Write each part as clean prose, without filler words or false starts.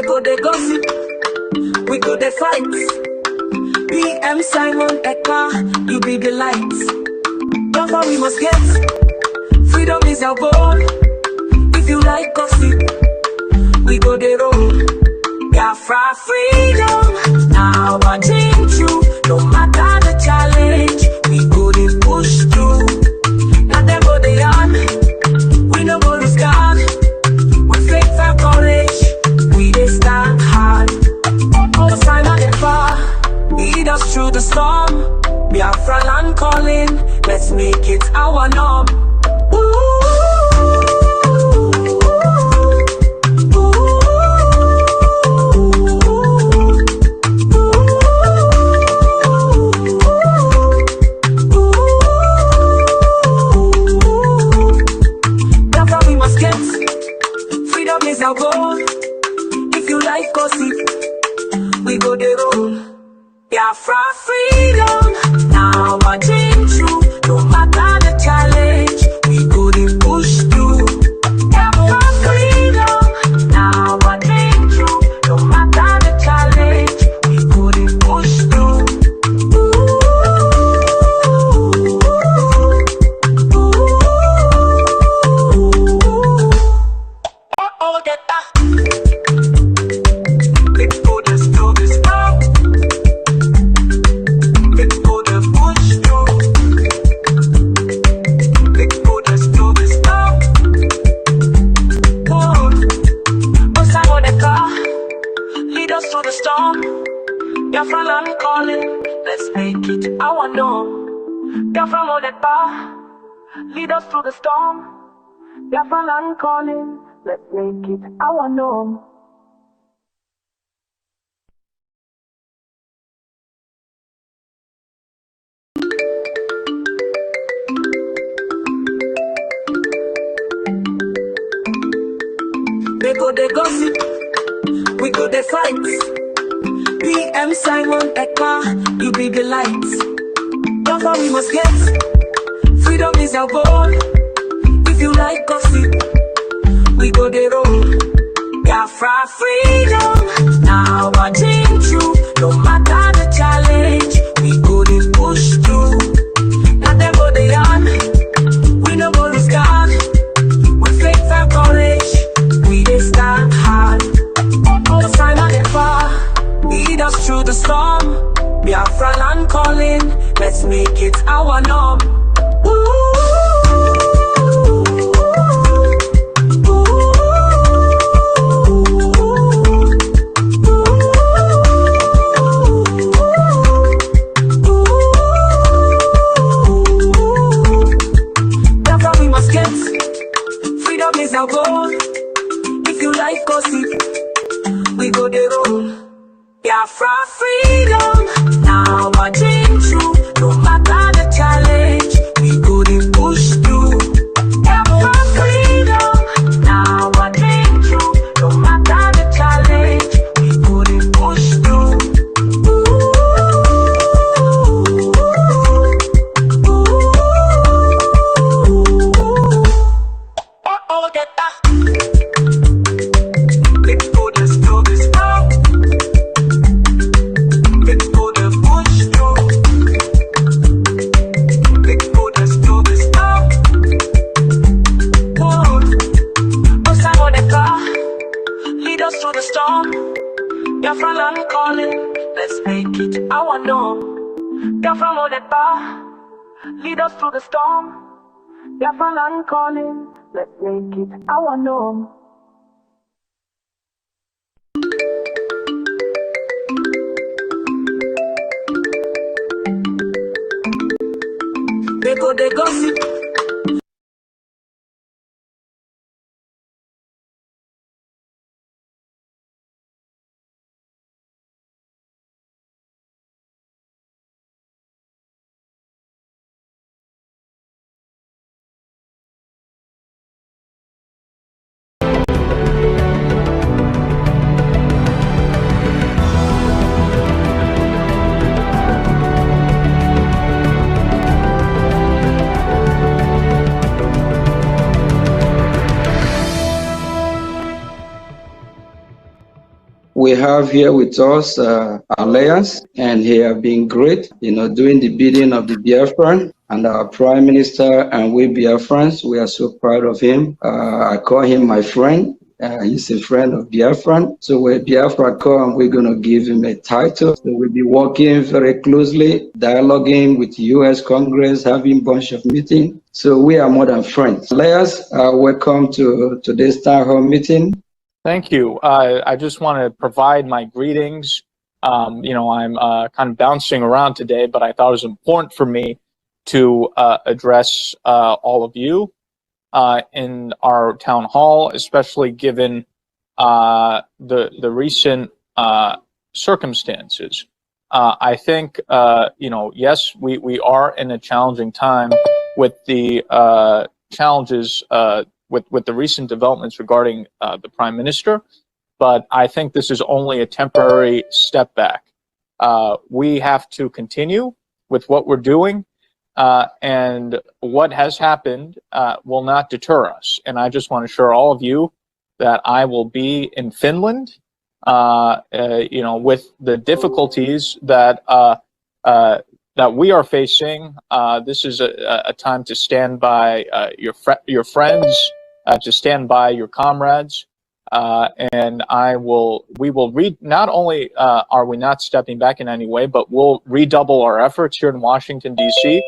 They go they gossip, we go they fight. PM Simon Ekpa, you be the light. Therefore we must get, freedom is our goal. If you like gossip, we go they roll. Biafra freedom, now I change you. No matter the challenge, we go they push through. Now them go they on, we no go to scan. With faith and courage, we they stand hard. Cause I'm not that far, lead us through the storm. Biafra land calling, let's make it our norm. Biafra we must get, freedom is our goal. If you like gossip, we go the roll. Biafra freedom, now I change you. No matter the challenge, we go to push through. Biafra freedom, now I change you. No matter the challenge, we go to push through. Oh, get that. Biafra land calling, let's make it our norm. Biafra know that bar, lead us through the storm. Biafra land calling, let's make it our norm. They go they gossip, we go they fight. PM Simon Ekpa, you be the light. Therefore we must get, freedom is our goal. If you like gossip, we go the roll. Biafra freedom, now I change you. No matter the challenge, we go to push through. Now them go they on, we no go to scan. With faith and courage, we they stand hard. Cause I'm not that far, lead us through the storm. Biafra land calling, let's make it our norm. Biafra we must get, freedom is our goal. If you like gossip, we go the roll. Biafra freedom, now I change you. No matter the challenge, we go to push through. Biafra freedom, now I change you. No matter the challenge, we go to push through. Oh, get that. Through the storm, Biafra land calling, let's make it our norm. Biafra know that bar, lead us through the storm. Biafra land calling, let's make it our norm. They go they gossip. we have here with us Alliance, and he has been great, doing the bidding of the Biafran. And our Prime Minister, and we Biafrans, we are so proud of him. I call him my friend. He's a friend of Biafran. So we're Biafra-Constitution, we're going to give him a title. So we'll be working very closely, dialoguing with the U.S. Congress, having a bunch of meetings. So we are more than friends. Layers, welcome to today's town hall meeting. Thank you. I just want to provide my greetings. I'm kind of bouncing around today, but I thought it was important for me to address all of you in our town hall, especially given the recent circumstances. I think, yes, we are in a challenging time with the challenges with the recent developments regarding the Prime Minister, but I think this is only a temporary step back. We have to continue with what we're doing, and what has happened will not deter us. And I just want to assure all of you that I will be in Finland, with the difficulties that that we are facing. This is a time to stand by your friends, to stand by your comrades, and we will not only are we not stepping back in any way, but we'll redouble our efforts here in Washington, D.C.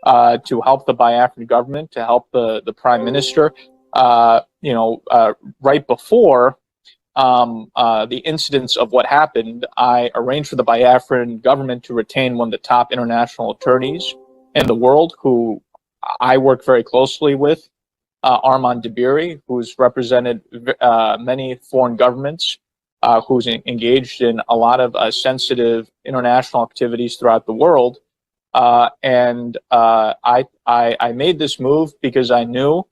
To help the Biafran government, to help the Prime Minister. Right before the incidents of what happened, I arranged for the Biafran government to retain one of the top international attorneys in the world, who I work very closely with, Armand Dabiri, who's represented many foreign governments, who's engaged in a lot of sensitive international activities throughout the world. I made this move because I knew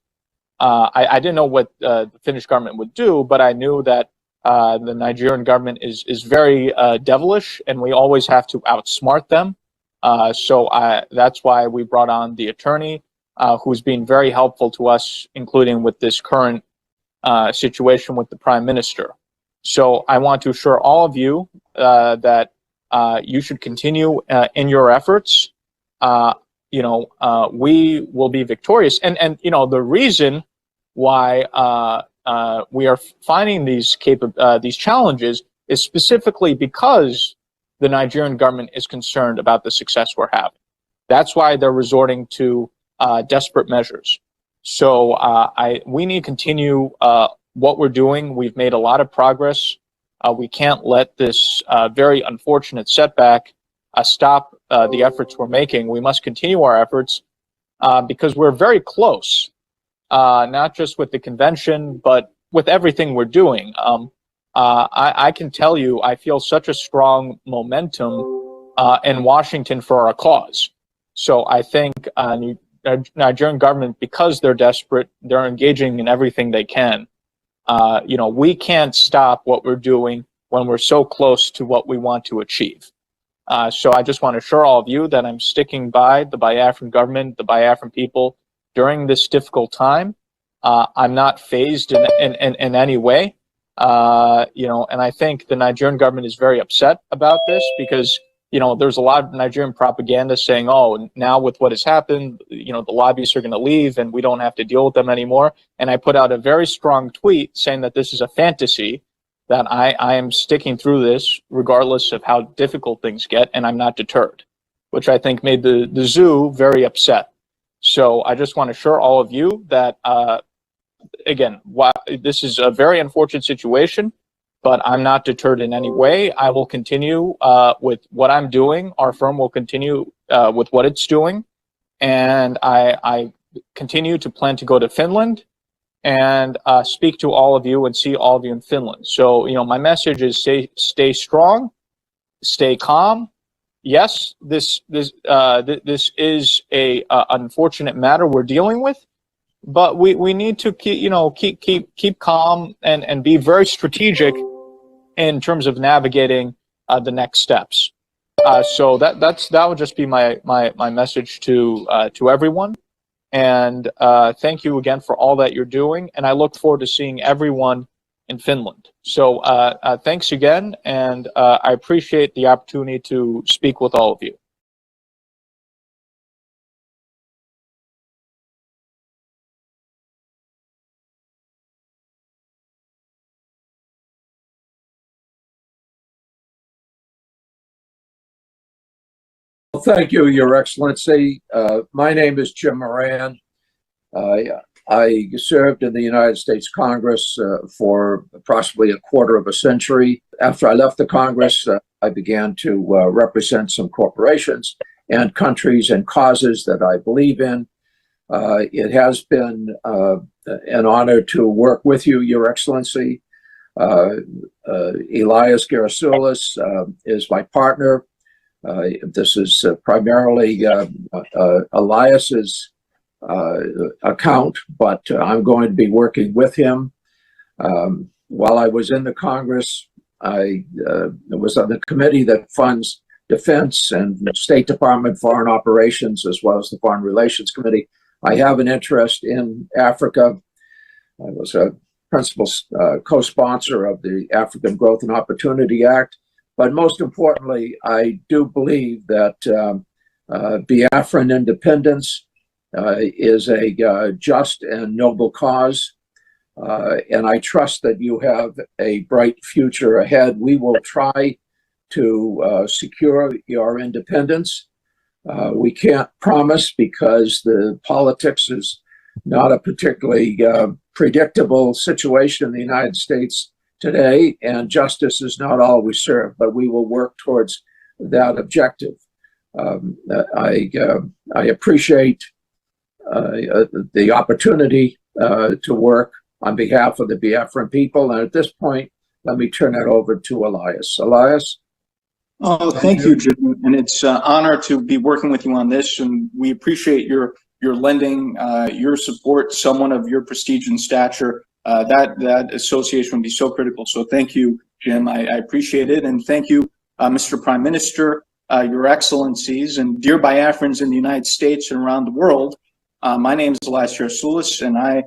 I didn't know what the Finnish government would do, but I knew that the Nigerian government is very devilish, and we always have to outsmart them. So that's why we brought on the attorney, who's been very helpful to us, including with this current situation with the Prime Minister. So I want to assure all of you that you should continue in your efforts. We will be victorious. And the reason why we are finding these challenges is specifically because the Nigerian government is concerned about the success we're having. That's why they're resorting to desperate measures. So we need to continue what we're doing. We've made a lot of progress. We can't let this very unfortunate setback stop the efforts we're making. We must continue our efforts because we're very close, not just with the convention, but with everything we're doing. I can tell you, I feel such a strong momentum in Washington for our cause. So I think Nigerian government, because they're desperate, they're engaging in everything they can. We can't stop what we're doing when we're so close to what we want to achieve. So I just want to assure all of you that I'm sticking by the Biafran government, the Biafran people during this difficult time. I'm not phased in any way. And I think the Nigerian government is very upset about this because, there's a lot of Nigerian propaganda saying, oh, now with what has happened, the lobbyists are going to leave and we don't have to deal with them anymore. And I put out a very strong tweet saying that this is a fantasy, that I am sticking through this regardless of how difficult things get, and I'm not deterred, which I think made the zoo very upset. So I just want to assure all of you that, again, while this is a very unfortunate situation, but I'm not deterred in any way. I will continue with what I'm doing. Our firm will continue with what it's doing. And I continue to plan to go to Finland and speak to all of you and see all of you in Finland. So, my message is stay strong, stay calm. Yes, this is a unfortunate matter we're dealing with, but we need to keep calm and be very strategic in terms of navigating the next steps. So that would just be my message to everyone. And thank you again for all that you're doing. And I look forward to seeing everyone in Finland. So thanks again, and I appreciate the opportunity to speak with all of you. Well, thank you, Your Excellency. My name is Jim Moran. I served in the United States Congress for approximately a quarter of a century. After I left the Congress, I began to represent some corporations and countries and causes that I believe in. It has been an honor to work with you, Your Excellency. Elias Gerasoulis is my partner. This is primarily Elias's account, but I'm going to be working with him. While I was in the Congress, I was on the committee that funds defense and State Department foreign operations, as well as the Foreign Relations Committee. I have an interest in Africa. I was a principal co-sponsor of the African Growth and Opportunity Act. But most importantly, I do believe that Biafran independence is a just and noble cause. And I trust that you have a bright future ahead. We will try to secure your independence. We can't promise because the politics is not a particularly predictable situation in the United States today, and justice is not always served, but we will work towards that objective. I appreciate the opportunity to work on behalf of the Biafran people, and at this point, let me turn it over to Elias. Elias? Oh, thank you, Jim, and it's an honor to be working with you on this, and we appreciate your lending your support, someone of your prestige and stature. That association would be so critical. So thank you, Jim. I appreciate it. And thank you, Mr. Prime Minister, Your Excellencies, and dear Biafrans in the United States and around the world. My name is Elias Gerasoulis, and I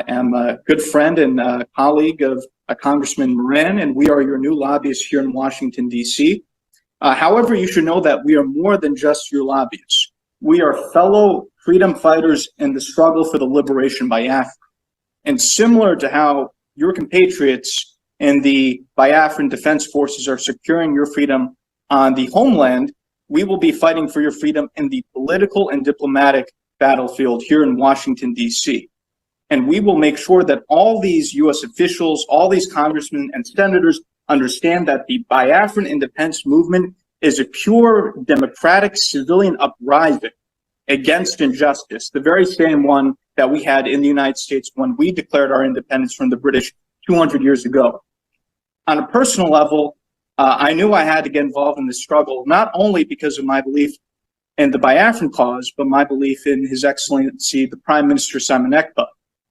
am a good friend and colleague of Congressman Moran, and we are your new lobbyists here in Washington, D.C. However, you should know that we are more than just your lobbyists. We are fellow freedom fighters in the struggle for the liberation by Biafra. And similar to how your compatriots in the Biafran Defense Forces are securing your freedom on the homeland, we will be fighting for your freedom in the political and diplomatic battlefield here in Washington, D.C. And we will make sure that all these U.S. officials, all these congressmen and senators understand that the Biafran independence movement is a pure democratic civilian uprising against injustice, the very same one that we had in the United States when we declared our independence from the British 200 years ago. On a personal level, I knew I had to get involved in this struggle, not only because of my belief in the Biafran cause, but my belief in His Excellency, the Prime Minister Simon Ekpa.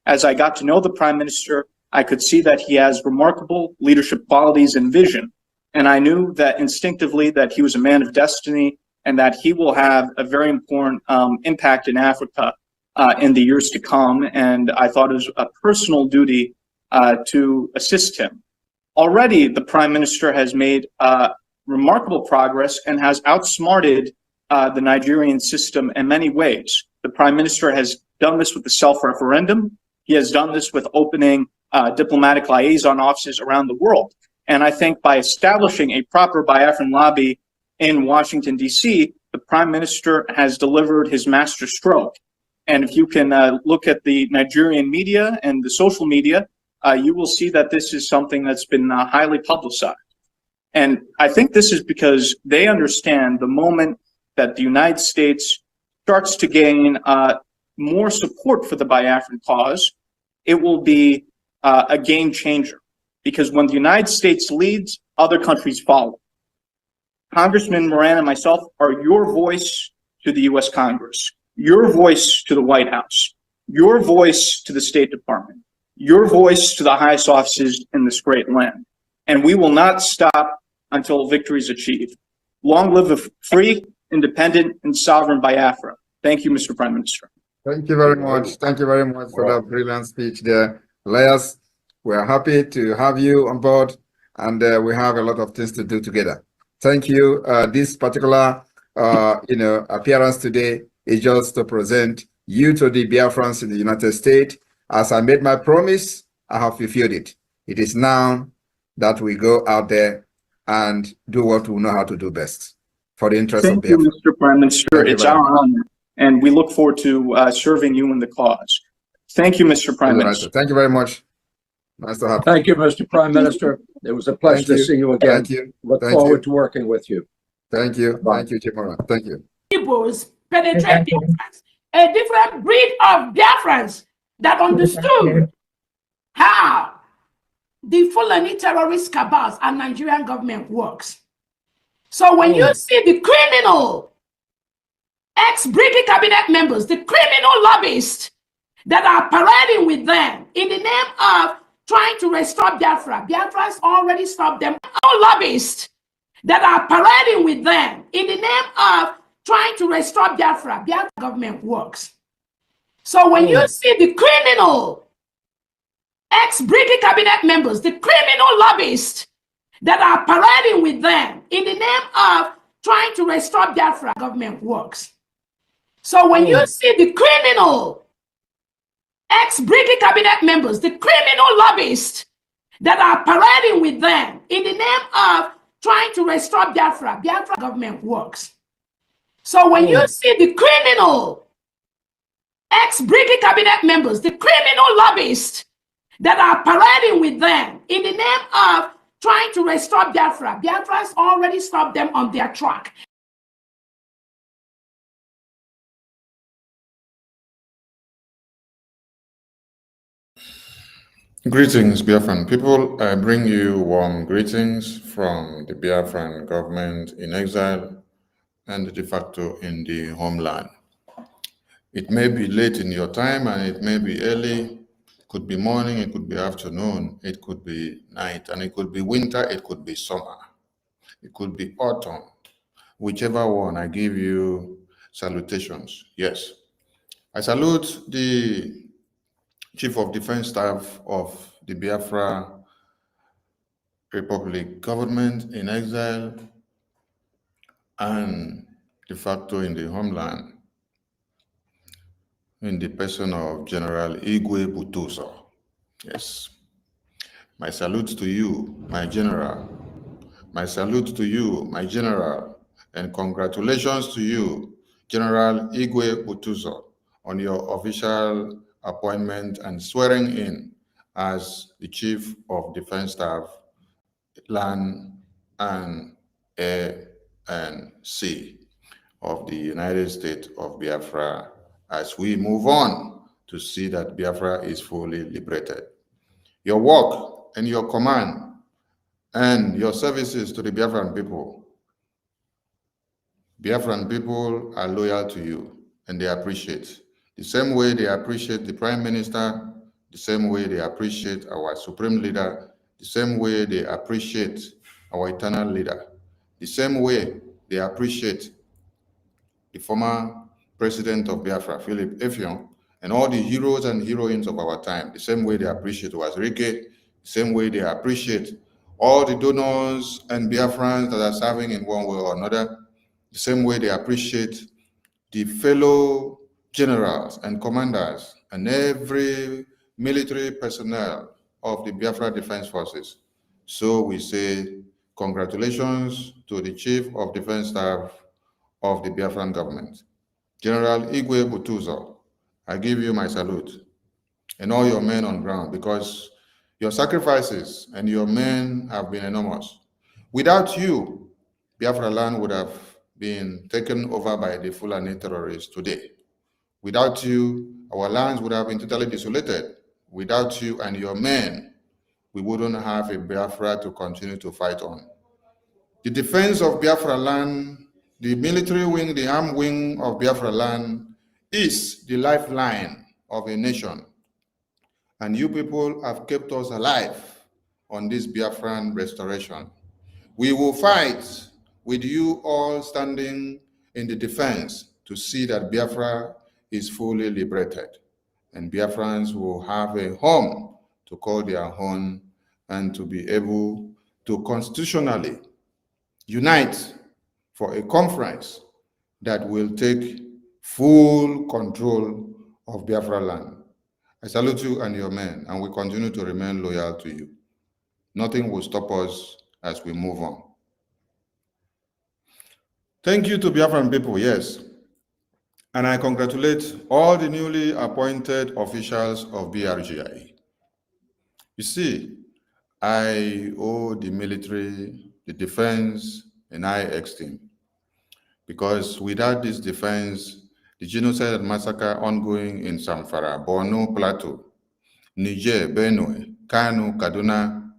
As I got to know the Prime Minister, I could see that he has remarkable leadership qualities and vision. And I knew that instinctively that he was a man of destiny and that he will have a very important impact in Africa in the years to come, and I thought it was a personal duty to assist him. Already, the Prime Minister has made remarkable progress and has outsmarted the Nigerian system in many ways. The Prime Minister has done this with the self-referendum. He has done this with opening diplomatic liaison offices around the world. And I think by establishing a proper Biafran lobby in Washington, D.C., the Prime Minister has delivered his master stroke. And if you can look at the Nigerian media and the social media, you will see that this is something that's been highly publicized. And I think this is because they understand the moment that the United States starts to gain more support for the Biafran cause, it will be a game changer. Because when the United States leads, other countries follow. Congressman Moran and myself are your voice to the U.S. Congress, your voice to the White House, your voice to the State Department, your voice to the highest offices in this great land. And we will not stop until victory is achieved. Long live a free, independent, and sovereign Biafra. Thank you, Mr. Prime Minister. Thank you very much. Thank you very much for that brilliant speech there. Elias, We are happy to have you on board, and we have a lot of things to do together. Thank you. This particular, appearance today is just to present you to the Biafrans in the United States. As I made my promise, I have fulfilled it. It is now that we go out there and do what we know how to do best for the interest of Biafra. Thank you, Mr. Prime Minister. It's our honor, and we look forward to serving you in the cause. Thank you, Mr. Prime Minister. Thank you very much. Nice to have you. Thank you, Mr. Prime Minister. It was a pleasure to see you again. Thank you. Look forward to working with you. Thank you. Bye. Thank you, Chimora. Thank you. Peoples penetrate Biafrans, a different breed of Biafrans that understood how the Fulani terrorist cabals and Nigerian government works. So when you see the criminal ex-BRGIE cabinet members, the criminal lobbyists that are parading with them in the name of trying to restore Biafra, Biafrans already stopped them. All lobbyists that are parading with them in the name of trying to restore Biafra, Biafra government works. So when you see the criminal ex-BRGIE cabinet members, the criminal lobbyists that are parading with them in the name of trying to restore Biafra, government works. So when you see the criminal ex-BRGIE cabinet members, the criminal lobbyists that are parading with them in the name of trying to restore Biafra, Biafra government works. So when you see the criminal ex-BRGIE cabinet members, the criminal lobbyists that are parading with them in the name of trying to restore Biafra, Biafrans already stopped them on their track. Greetings, Biafran people. I bring you warm greetings from the Biafran government in exile and de facto in the homeland. It may be late in your time and it may be early. It could be morning, it could be afternoon, it could be night, and it could be winter, it could be summer, it could be autumn. Whichever one, I give you salutations. Yes, I salute the Chief of Defense Staff of the Biafra Republic government in exile and de facto in the homeland, in the person of General Igwe Butuso. Yes. My salute to you, my general. My salute to you, my general, and congratulations to you, General Igwe Butuso, on your official appointment and swearing in as the Chief of Defense Staff, Land and Air and Sea of the United States of Biafra, as we move on to see that Biafra is fully liberated. Your work and your command and your services to the Biafran people are loyal to you and they appreciate. The same way they appreciate the Prime Minister, the same way they appreciate our Supreme Leader, the same way they appreciate our eternal leader, the same way they appreciate the former President of Biafra, Philip Effiong, and all the heroes and heroines of our time, the same way they appreciate Wazirike, the same way they appreciate all the donors and Biafrans that are serving in one way or another, the same way they appreciate the fellow generals and commanders and every military personnel of the Biafra Defense Forces. So we say congratulations to the Chief of Defense Staff of the Biafran government. General Igwe Butuso, I give you my salute and all your men on ground, because your sacrifices and your men have been enormous. Without you, Biafra land would have been taken over by the Fulani terrorists today. Without you, our lands would have been totally desolated. Without you and your men, we wouldn't have a Biafra to continue to fight on. The defense of Biafra land, the military wing, the armed wing of Biafra land, is the lifeline of a nation. And you people have kept us alive on this Biafran restoration. We will fight with you all standing in the defense to see that Biafra is fully liberated and Biafrans will have a home to call their own and to be able to constitutionally unite for a conference that will take full control of Biafra land. I salute you and your men, and we continue to remain loyal to you. Nothing will stop us as we move on. Thank you to Biafran people, yes. And I congratulate all the newly appointed officials of BRGIE. You see, I owe the military, the defense, and I esteem. Because without this defense, the genocide and massacre ongoing in Zamfara, Borno, Plateau, Niger, Benue, Kano, Kaduna,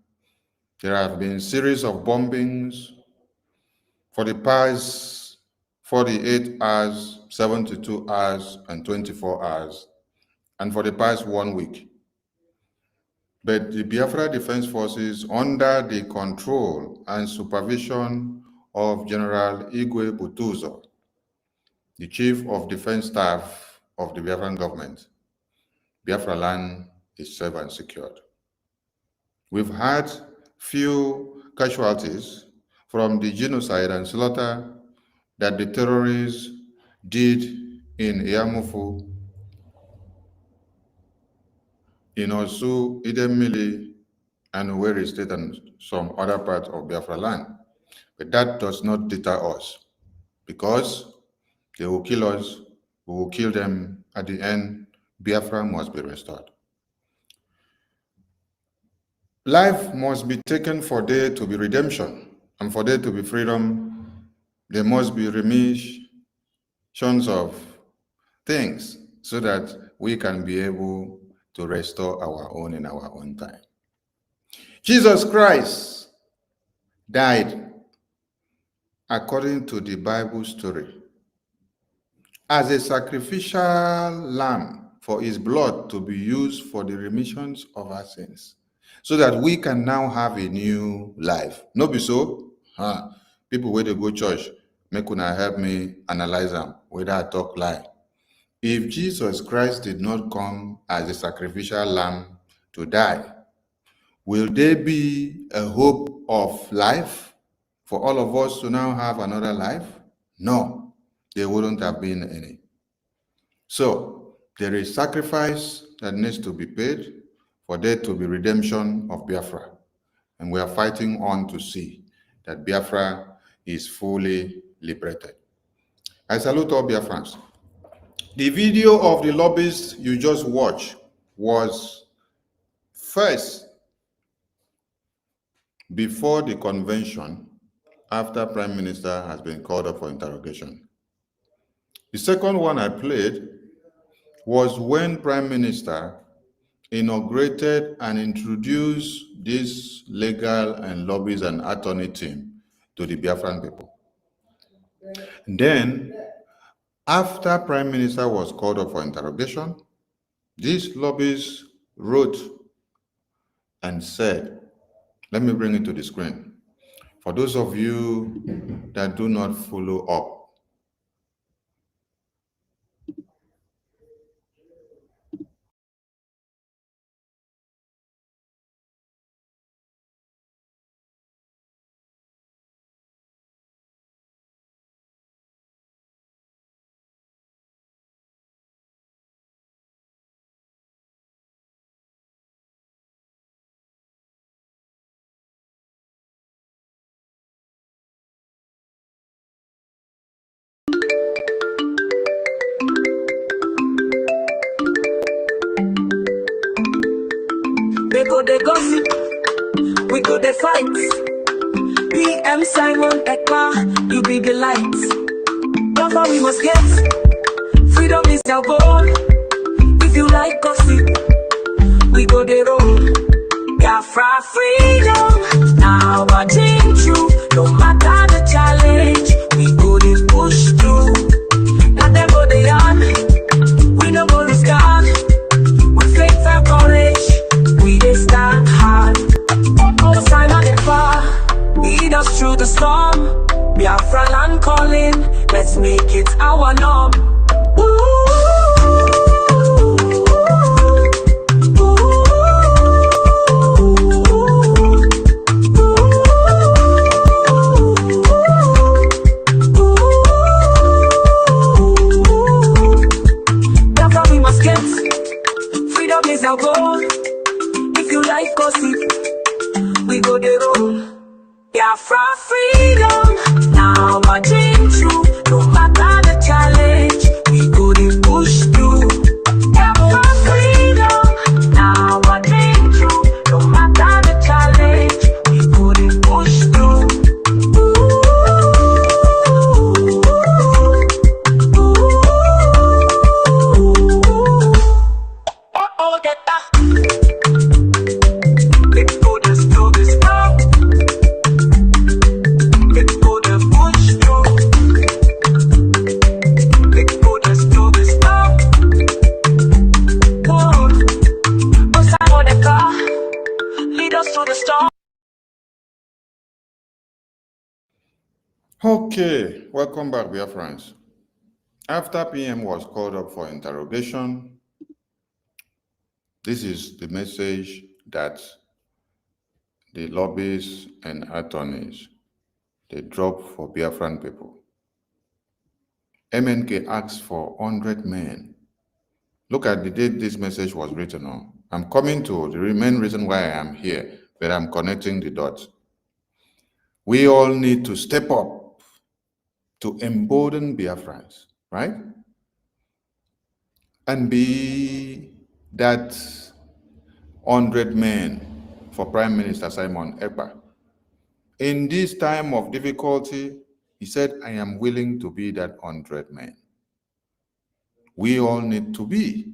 there have been a series of bombings for the past 48 hours, 72 hours, and 24 hours, and for the past 1 week. But the Biafra Defense Forces, under the control and supervision of General Igwe Butuzo, the Chief of Defense Staff of the Biafran government, Biafra land is safe and secured. We've had few casualties from the genocide and slaughter that the terrorists did in Yamufu, in Osu, Idemili, and Owerri State, and some other parts of Biafra land. But that does not deter us, because they will kill us, we will kill them. At the end, Biafra must be restored. Life must be taken for there to be redemption, and for there to be freedom, there must be remissions of things so that we can be able to restore our own in our own time. Jesus Christ died according to the Bible story as a sacrificial lamb for his blood to be used for the remissions of our sins, so that we can now have a new life. No be so? People where they go church, make una help me analyze them, whether I talk lie. If Jesus Christ did not come as a sacrificial lamb to die, will there be a hope of life for all of us to now have another life? No, there wouldn't have been any. So there is sacrifice that needs to be paid for there to be redemption of Biafra. And we are fighting on to see that Biafra is fully liberated. I salute all Biafrans. The video of the lobbyists you just watched was first before the convention, after Prime Minister has been called up for interrogation. The second one I played was when Prime Minister inaugurated and introduced this legal and lobbyist and attorney team to the Biafran people. Then, after Prime Minister was called up for interrogation, these lobbyists wrote and said, let me bring it to the screen. For those of you that do not follow up, They go they gossip, we go they fight. PM Simon Ekpa, you be the light. That's how we must get. Freedom is our goal. If you like gossip, we go they roll. Biafra freedom, now I think true. No matter the challenge, we go they push through. Now them go they on, we no go lose God. With faith and courage, we dey stand hard. Cause I'm not that far, lead us through the storm. Biafra land calling, let's make it our norm. Ooh, ooh, ooh. Freedom is our goal. If you like gossip, we go the roll. Biafra freedom, now our dream true. No matter the challenge, we go to push through. Biafra freedom, now our dream true. No matter the challenge, we go to push through. Oh, get that. Let's go to this round. Let's go to push through. Let's go to this round. Whoa. What's up on the car? Lead us to the storm. Okay, welcome back, Biafrans. After PM was called up for interrogation, this is the message that the lobbyists and attorneys, they drop for Biafran people. MNK asked for 100 men. Look at the date this message was written on. I'm coming to the main reason why I am here, but I'm connecting the dots. We all need to step up to embolden Biafrans, right? And be that 100 men for Prime Minister Simon Ekpa. In this time of difficulty, he said, I am willing to be that 100 men. We all need to be.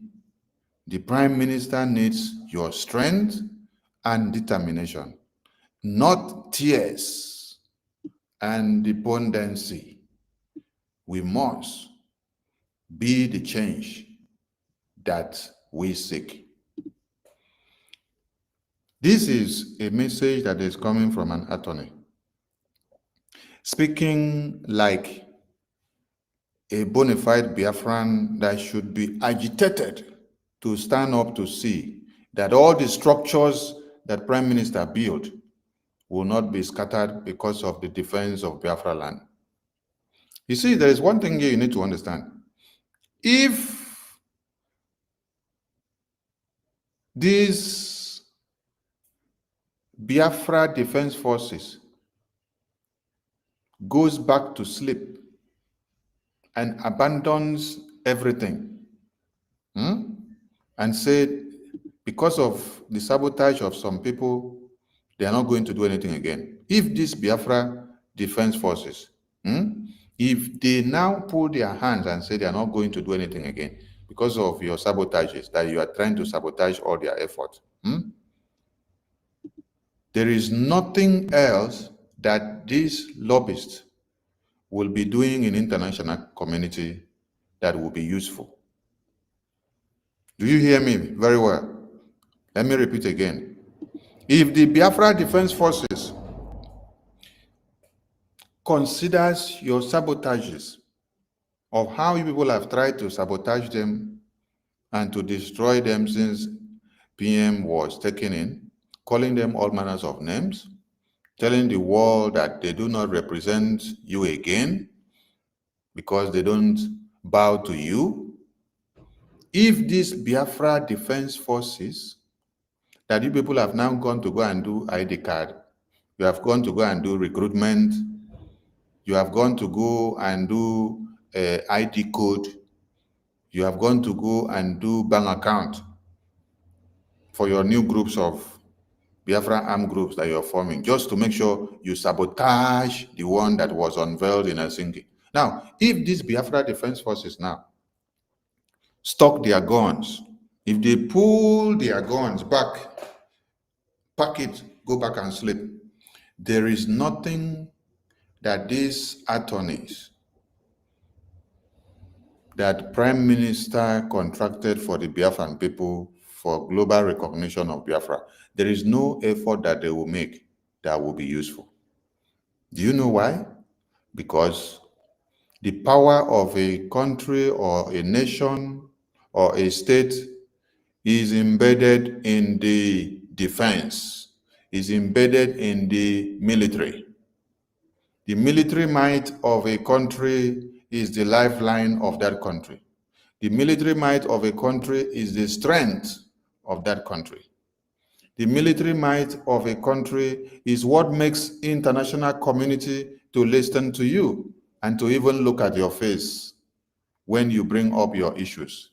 The Prime Minister needs your strength and determination, not tears and despondency. We must be the change that we seek. This is a message that is coming from an attorney, speaking like a bona fide Biafran that should be agitated to stand up to see that all the structures that Prime Minister built will not be scattered because of the defense of Biafra land. You see, there is one thing here you need to understand. If these Biafra Defense Forces goes back to sleep and abandons everything, and said, because of the sabotage of some people, they are not going to do anything again. If these Biafra Defense Forces, if they now pull their hands and say they are not going to do anything again because of your sabotages, that you are trying to sabotage all their efforts, there is nothing else that these lobbyists will be doing in international community that will be useful. Do you hear me very well? Let me repeat again. If the Biafra Defense Forces considers your sabotages of how you people have tried to sabotage them and to destroy them since PM was taken in, calling them all manners of names, telling the world that they do not represent you again because they don't bow to you. If these Biafra Defense Forces that you people have now gone to go and do ID card, you have gone to go and do recruitment, you have gone to go and do ID code, you have gone to go and do bank account for your new groups of Biafra armed groups that you're forming, just to make sure you sabotage the one that was unveiled in Helsinki. Now, if these Biafra Defense Forces now stock their guns, if they pull their guns back, pack it, go back and sleep, there is nothing that these attorneys that Prime Minister contracted for the Biafran people for global recognition of Biafra, there is no effort that they will make that will be useful. Do you know why? Because the power of a country or a nation or a state is embedded in the defense, is embedded in the military. The military might of a country is the lifeline of that country. The military might of a country is the strength of that country. The military might of a country is what makes international community to listen to you and to even look at your face when you bring up your issues.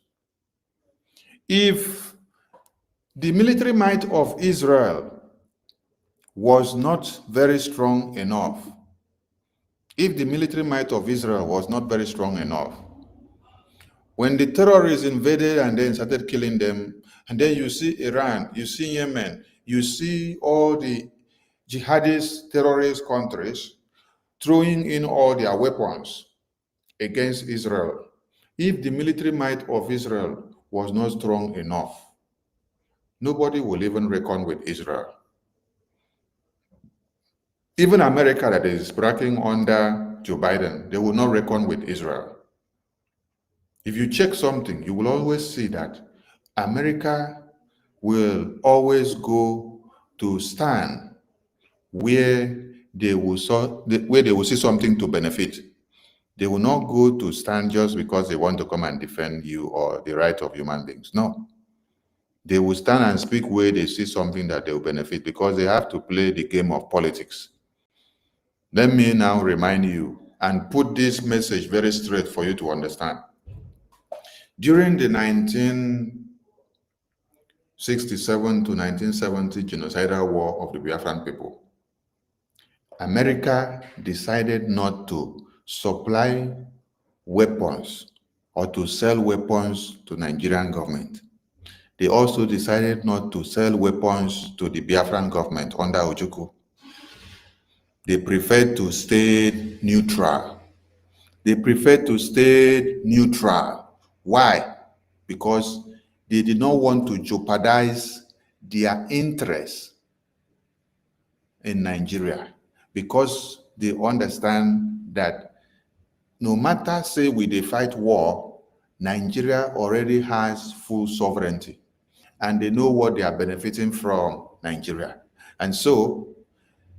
If the military might of Israel was not very strong enough, if the military might of Israel was not very strong enough, when the terrorists invaded and then started killing them, and then you see Iran, you see Yemen, you see all the jihadist terrorist countries throwing in all their weapons against Israel. If the military might of Israel was not strong enough, nobody will even reckon with Israel. Even America, that is bragging under Joe Biden, they will not reckon with Israel. If you check something, you will always see that America will always go to stand where they will see something to benefit. They will not go to stand just because they want to come and defend you or the right of human beings. No. They will stand and speak where they see something that they will benefit, because they have to play the game of politics. Let me now remind you and put this message very straight for you to understand. During the 1967 to 1970 genocidal war of the Biafran people, America decided not to supply weapons or to sell weapons to Nigerian government. They also decided not to sell weapons to the Biafran government under Ojukwu. They preferred to stay neutral. They preferred to stay neutral. Why? Because they did not want to jeopardize their interests in Nigeria, because they understand that no matter, say, we dey fight war, Nigeria already has full sovereignty, and they know what they are benefiting from Nigeria. And so,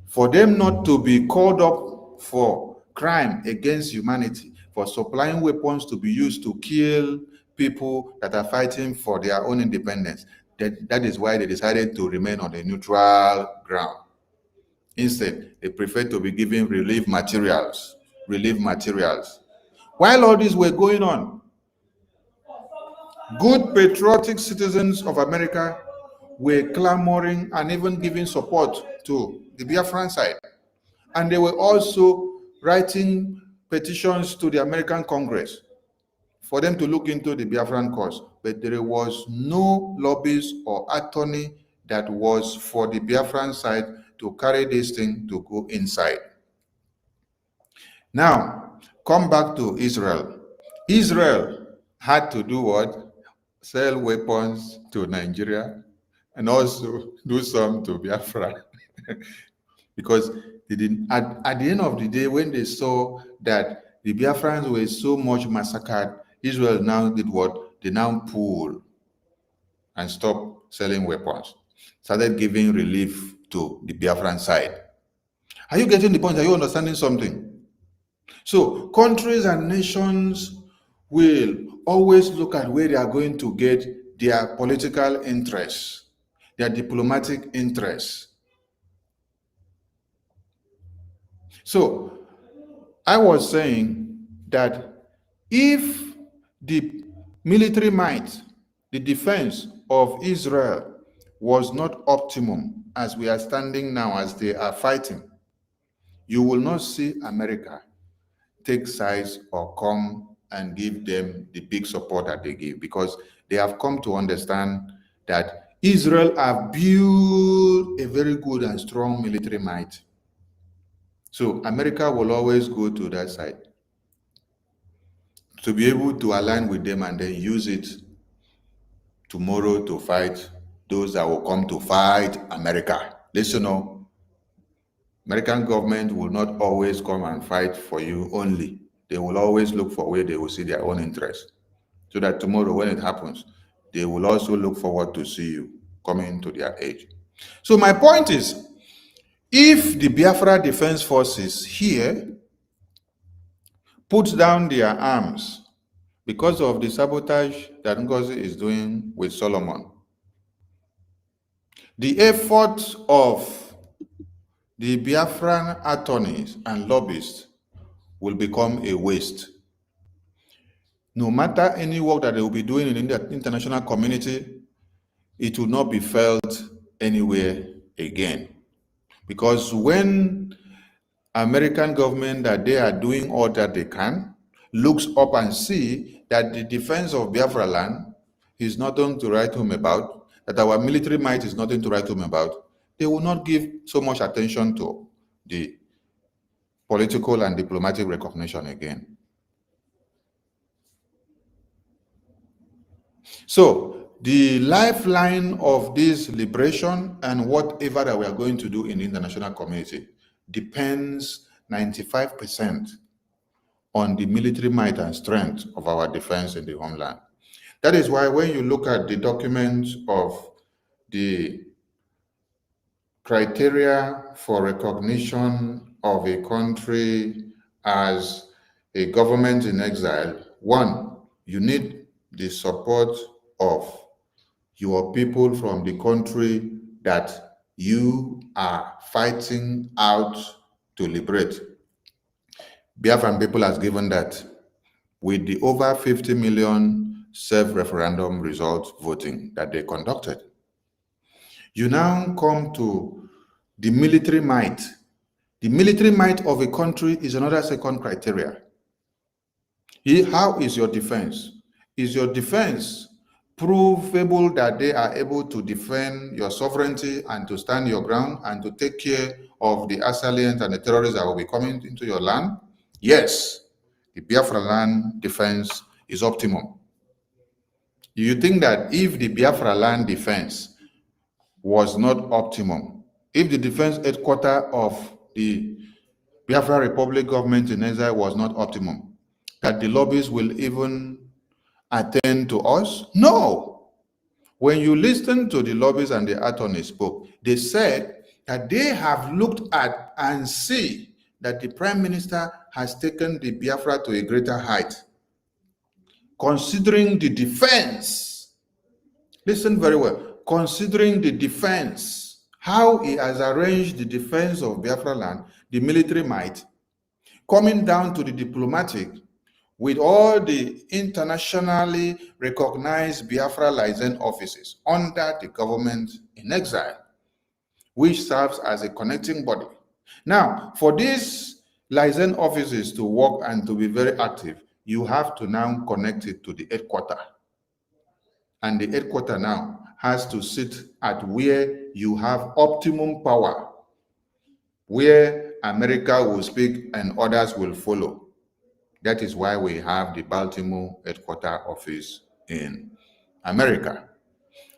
for them not to be called up for crime against humanity, for supplying weapons to be used to kill people that are fighting for their own independence, that is why they decided to remain on a neutral ground. Instead, they prefer to be given relief materials. While all these were going on, good patriotic citizens of America were clamoring and even giving support to the Biafran side. And they were also writing petitions to the American Congress for them to look into the Biafran cause. But there was no lobbyist or attorney that was for the Biafran side to carry this thing to go inside. Now, come back to Israel. Israel had to do what? Sell weapons to Nigeria and also do some to Biafra. Because they didn't, at the end of the day, when they saw that the Biafrans were so much massacred, Israel now did what? They now pulled and stopped selling weapons, started giving relief to the Biafran side. Are you getting the point? Are you understanding something? So countries and nations will always look at where they are going to get their political interests, their diplomatic interests. So I was saying that if the military might, the defense of Israel was not optimum as we are standing now, as they are fighting, you will not see America take sides or come and give them the big support that they give, because they have come to understand that Israel have built a very good and strong military might. So America will always go to that side to be able to align with them and then use it tomorrow to fight those that will come to fight America. Listen, American government will not always come and fight for you only. They will always look for where they will see their own interest, so that tomorrow when it happens, they will also look forward to see you coming to their aid. So my point is, if the Biafra Defense Forces here put down their arms because of the sabotage that Ngozi is doing with Solomon, the effort of the Biafran attorneys and lobbyists will become a waste. No matter any work that they will be doing in the international community, it will not be felt anywhere again. Because when American government that they are doing all that they can, looks up and see that the defense of Biafra land is nothing to write home about, that our military might is nothing to write home about, they will not give so much attention to the political and diplomatic recognition again. So the lifeline of this liberation and whatever that we are going to do in the international community depends 95% on the military might and strength of our defense in the homeland. That is why when you look at the documents of the criteria for recognition of a country as a government in exile, one, you need the support of your people from the country that you are fighting out to liberate. Biafran people has given that with the over 50 million self-referendum results voting that they conducted. You now come to the military might. The military might of a country is another second criteria. How is your defense? Is your defense provable that they are able to defend your sovereignty and to stand your ground and to take care of the assailants and the terrorists that will be coming into your land? Yes, the Biafra land defense is optimum. You think that if the Biafra land defense was not optimum, if the defense headquarters of the Biafra Republic government in exile was not optimum, that the lobbyists will even attend to us? No. When you listen to the lobbyists and the attorneys spoke, they said that they have looked at and see that the Prime Minister has taken the Biafra to a greater height. Considering the defense, listen very well, considering the defense, how he has arranged the defense of Biafra land, the military might, coming down to the diplomatic, with all the internationally recognized Biafra liaison offices under the government in exile, which serves as a connecting body. Now, for these liaison offices to work and to be very active, you have to now connect it to the headquarters. And the headquarters now has to sit at where you have optimum power, where America will speak and others will follow. That is why we have the Baltimore headquarters office in America.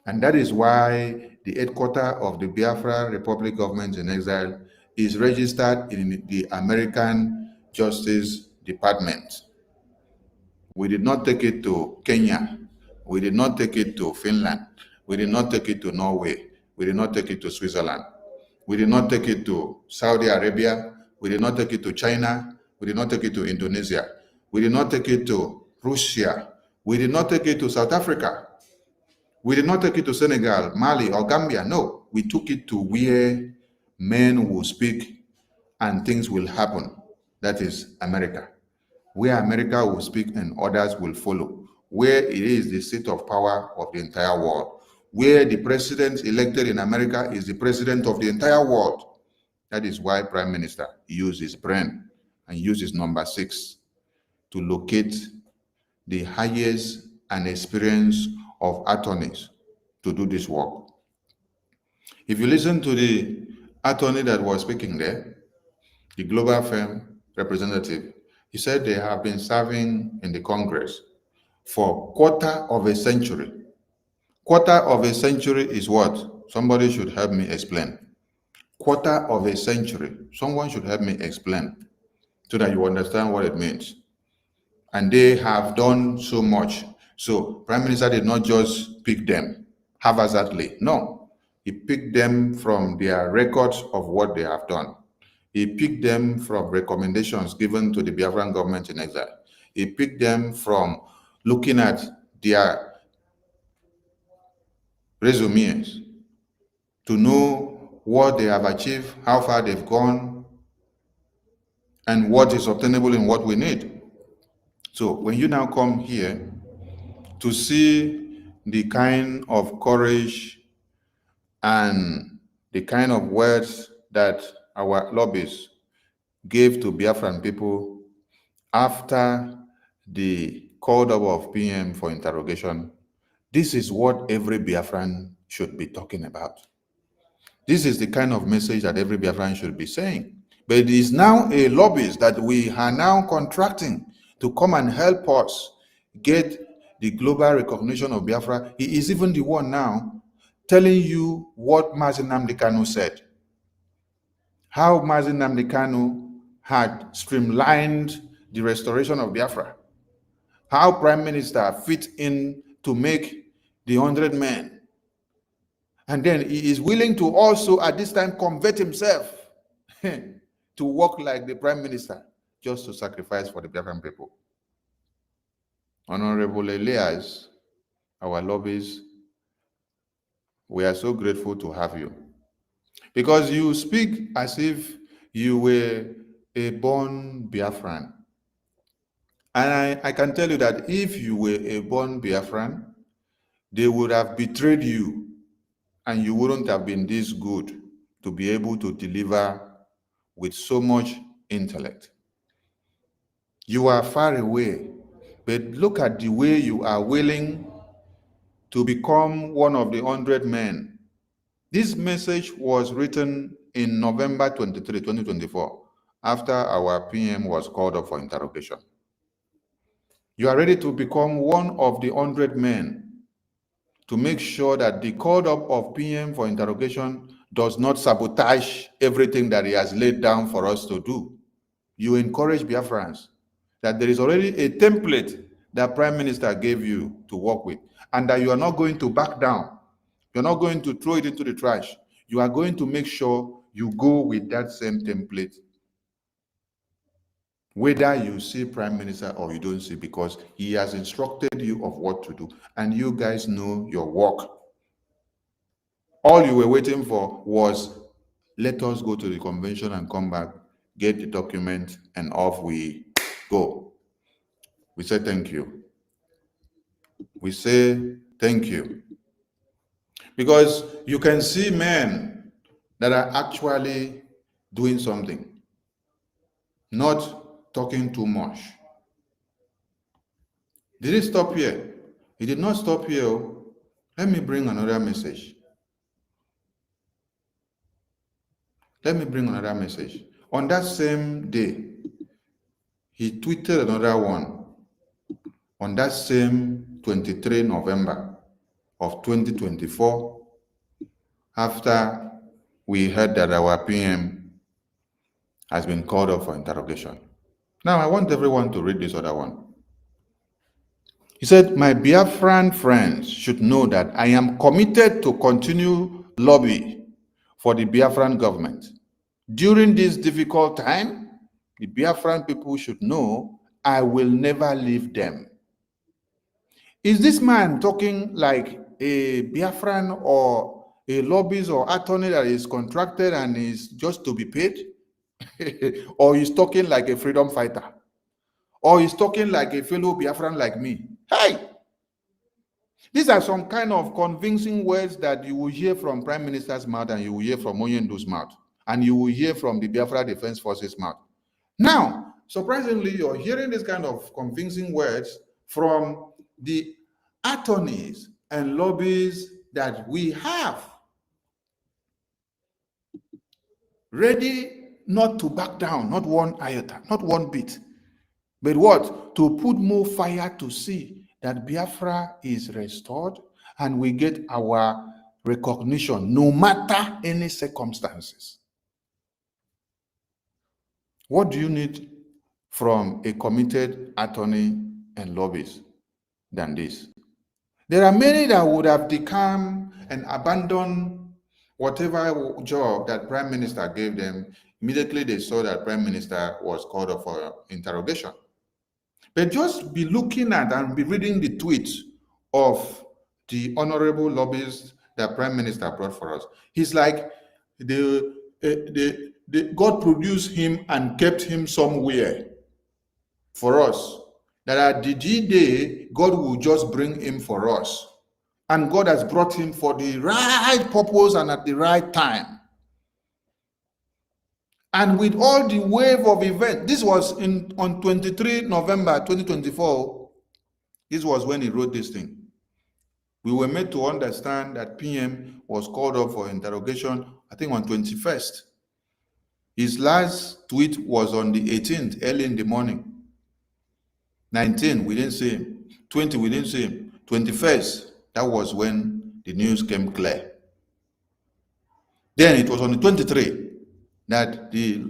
And that is why the headquarters of the Biafra Republic government in exile is registered in the American Justice Department. We did not take it to Kenya. We did not take it to Finland. We did not take it to Norway. We did not take it to Switzerland. We did not take it to Saudi Arabia. We did not take it to China. We did not take it to Indonesia. We did not take it to Russia. We did not take it to South Africa. We did not take it to Senegal, Mali, or Gambia. No, we took it to where men will speak and things will happen. That is America. Where America will speak and others will follow. Where it is the seat of power of the entire world. Where the president elected in America is the president of the entire world. That is why Prime Minister used his brain and uses number 6 to locate the highest and experience of attorneys to do this work. If you listen to the attorney that was speaking there, the global firm representative, he said they have been serving in the Congress for quarter of a century. Quarter of a century is what? Somebody should help me explain. Quarter of a century. Someone should help me explain so that you understand what it means. And they have done so much. So Prime Minister did not just pick them haphazardly. No, he picked them from their records of what they have done. He picked them from recommendations given to the Biafran government in exile. He picked them from looking at their resumes to know what they have achieved, how far they've gone, and what is obtainable and what we need. So when you now come here to see the kind of courage and the kind of words that our lobbyists gave to Biafran people after the called up of PM for interrogation, this is what every Biafran should be talking about. This is the kind of message that every Biafran should be saying. But it is now a lobbyist that we are now contracting to come and help us get the global recognition of Biafra. He is even the one now telling you what Mazi Nnamdi Kanu said. How Mazi Nnamdi Kanu had streamlined the restoration of Biafra. How Prime Minister fit in to make the 100 men. And then he is willing to also at this time convert himself to work like the Prime Minister, just to sacrifice for the Biafran people. Honorable Elias, our lobbyists, we are so grateful to have you. Because you speak as if you were a born Biafran. And I can tell you that if you were a born Biafran, they would have betrayed you and you wouldn't have been this good to be able to deliver with so much intellect. You are far away, but look at the way you are willing to become one of the 100 men. This message was written in November 23, 2024, after our PM was called up for interrogation. You are ready to become one of the 100 men to make sure that the called up of PM for interrogation does not sabotage everything that he has laid down for us to do. You encourage Biafrans that there is already a template that Prime Minister gave you to work with, and that you are not going to back down. You're not going to throw it into the trash. You are going to make sure you go with that same template, whether you see Prime Minister or you don't see, because he has instructed you of what to do, and you guys know your work. All you were waiting for was, let us go to the convention and come back, get the document, and off we go. We say thank you. We say thank you. Because you can see men that are actually doing something, not talking too much. Did it stop here? It did not stop here. Let me bring another message. Let me bring another message. On that same day, he tweeted another one. On that same 23 November of 2024, after we heard that our PM has been called up for interrogation. Now, I want everyone to read this other one. He said, my Biafran friends should know that I am committed to continue lobby for the Biafran government. During this difficult time, the Biafran people should know I will never leave them. Is this man talking like a Biafran or a lobbyist or attorney that is contracted and is just to be paid? Or he's talking like a freedom fighter? Or he's talking like a fellow Biafran like me? Hey! These are some kind of convincing words that you will hear from Prime Minister's mouth, and you will hear from Onyendu's mouth, and you will hear from the Biafra Defense Forces mouth. Now, surprisingly, you're hearing this kind of convincing words from the attorneys and lobbyists that we have, ready not to back down, not one iota, not one bit, but what? To put more fire to see that Biafra is restored and we get our recognition no matter any circumstances. What do you need from a committed attorney and lobbyist than this? There are many that would have declamed and abandoned whatever job that Prime Minister gave them. Immediately they saw that Prime Minister was called up for interrogation. But just be looking at and be reading the tweets of the honorable lobbyists that Prime Minister brought for us. He's like God produced him and kept him somewhere for us. That at the D-Day, God will just bring him for us. And God has brought him for the right purpose and at the right time. And with all the wave of events, this was on 23 November 2024, this was when he wrote this thing. We were made to understand that PM was called up for interrogation, I think on 21st. His last tweet was on the 18th, early in the morning. 19, we didn't see him. 20, we didn't see him. 21st, that was when the news came clear. Then it was on the 23rd that the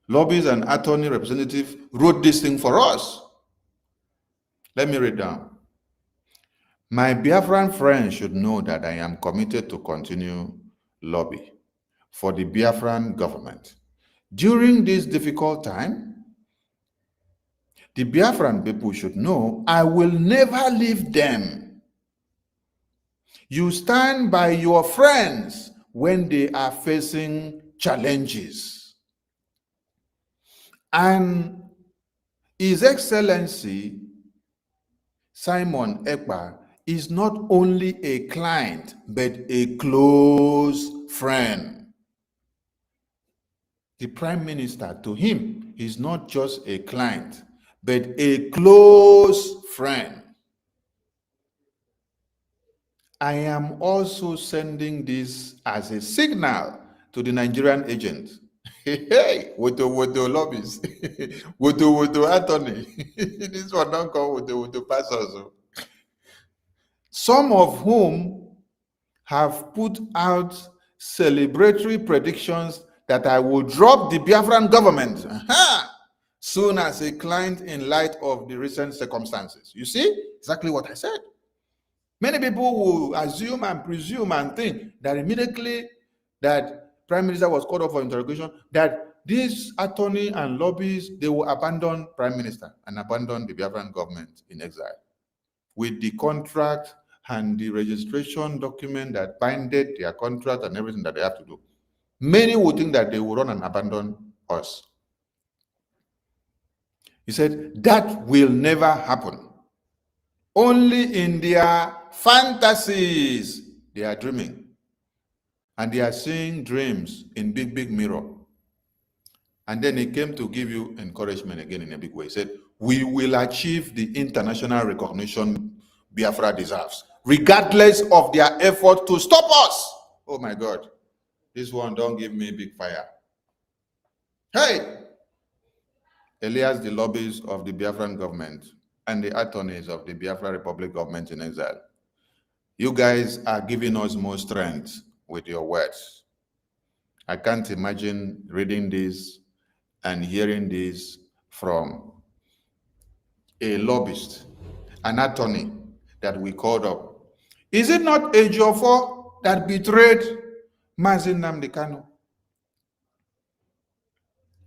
lobbyists and attorney representative wrote this thing for us. Let me read down. My Biafran friends should know that I am committed to continue lobby for the Biafran government. During this difficult time, the Biafran people should know I will never leave them. You stand by your friends when they are facing challenges. And His Excellency Simon Ekpa is not only a client, but a close friend. The Prime Minister, to him, is not just a client, but a close friend. I am also sending this as a signal to the Nigerian agents. Hey, woto lobbyists, woto attorney. This one don't come woto pastors. Some of whom have put out celebratory predictions that I will drop the Biafran government soon as a client in light of the recent circumstances. You see exactly what I said. Many people will assume and presume and think that immediately that Prime Minister was called up for interrogation, that these attorney and lobbyists, they will abandon Prime Minister and abandon the Biafran government in exile. With the contract and the registration document that binded their contract and everything that they have to do. Many would think that they will run and abandon us. He said, that will never happen. Only in their fantasies they are dreaming. And they are seeing dreams in big, big mirror. And then he came to give you encouragement again in a big way. He said, we will achieve the international recognition Biafra deserves, regardless of their effort to stop us. Oh my God. This one don't give me big fire. Hey! Elias, the lobbyists of the Biafran government and the attorneys of the Biafra Republic government in exile, you guys are giving us more strength with your words. I can't imagine reading this and hearing this from a lobbyist, an attorney that we called up. Is it not Ejiofor that betrayed Mazi Nnamdi Kanu?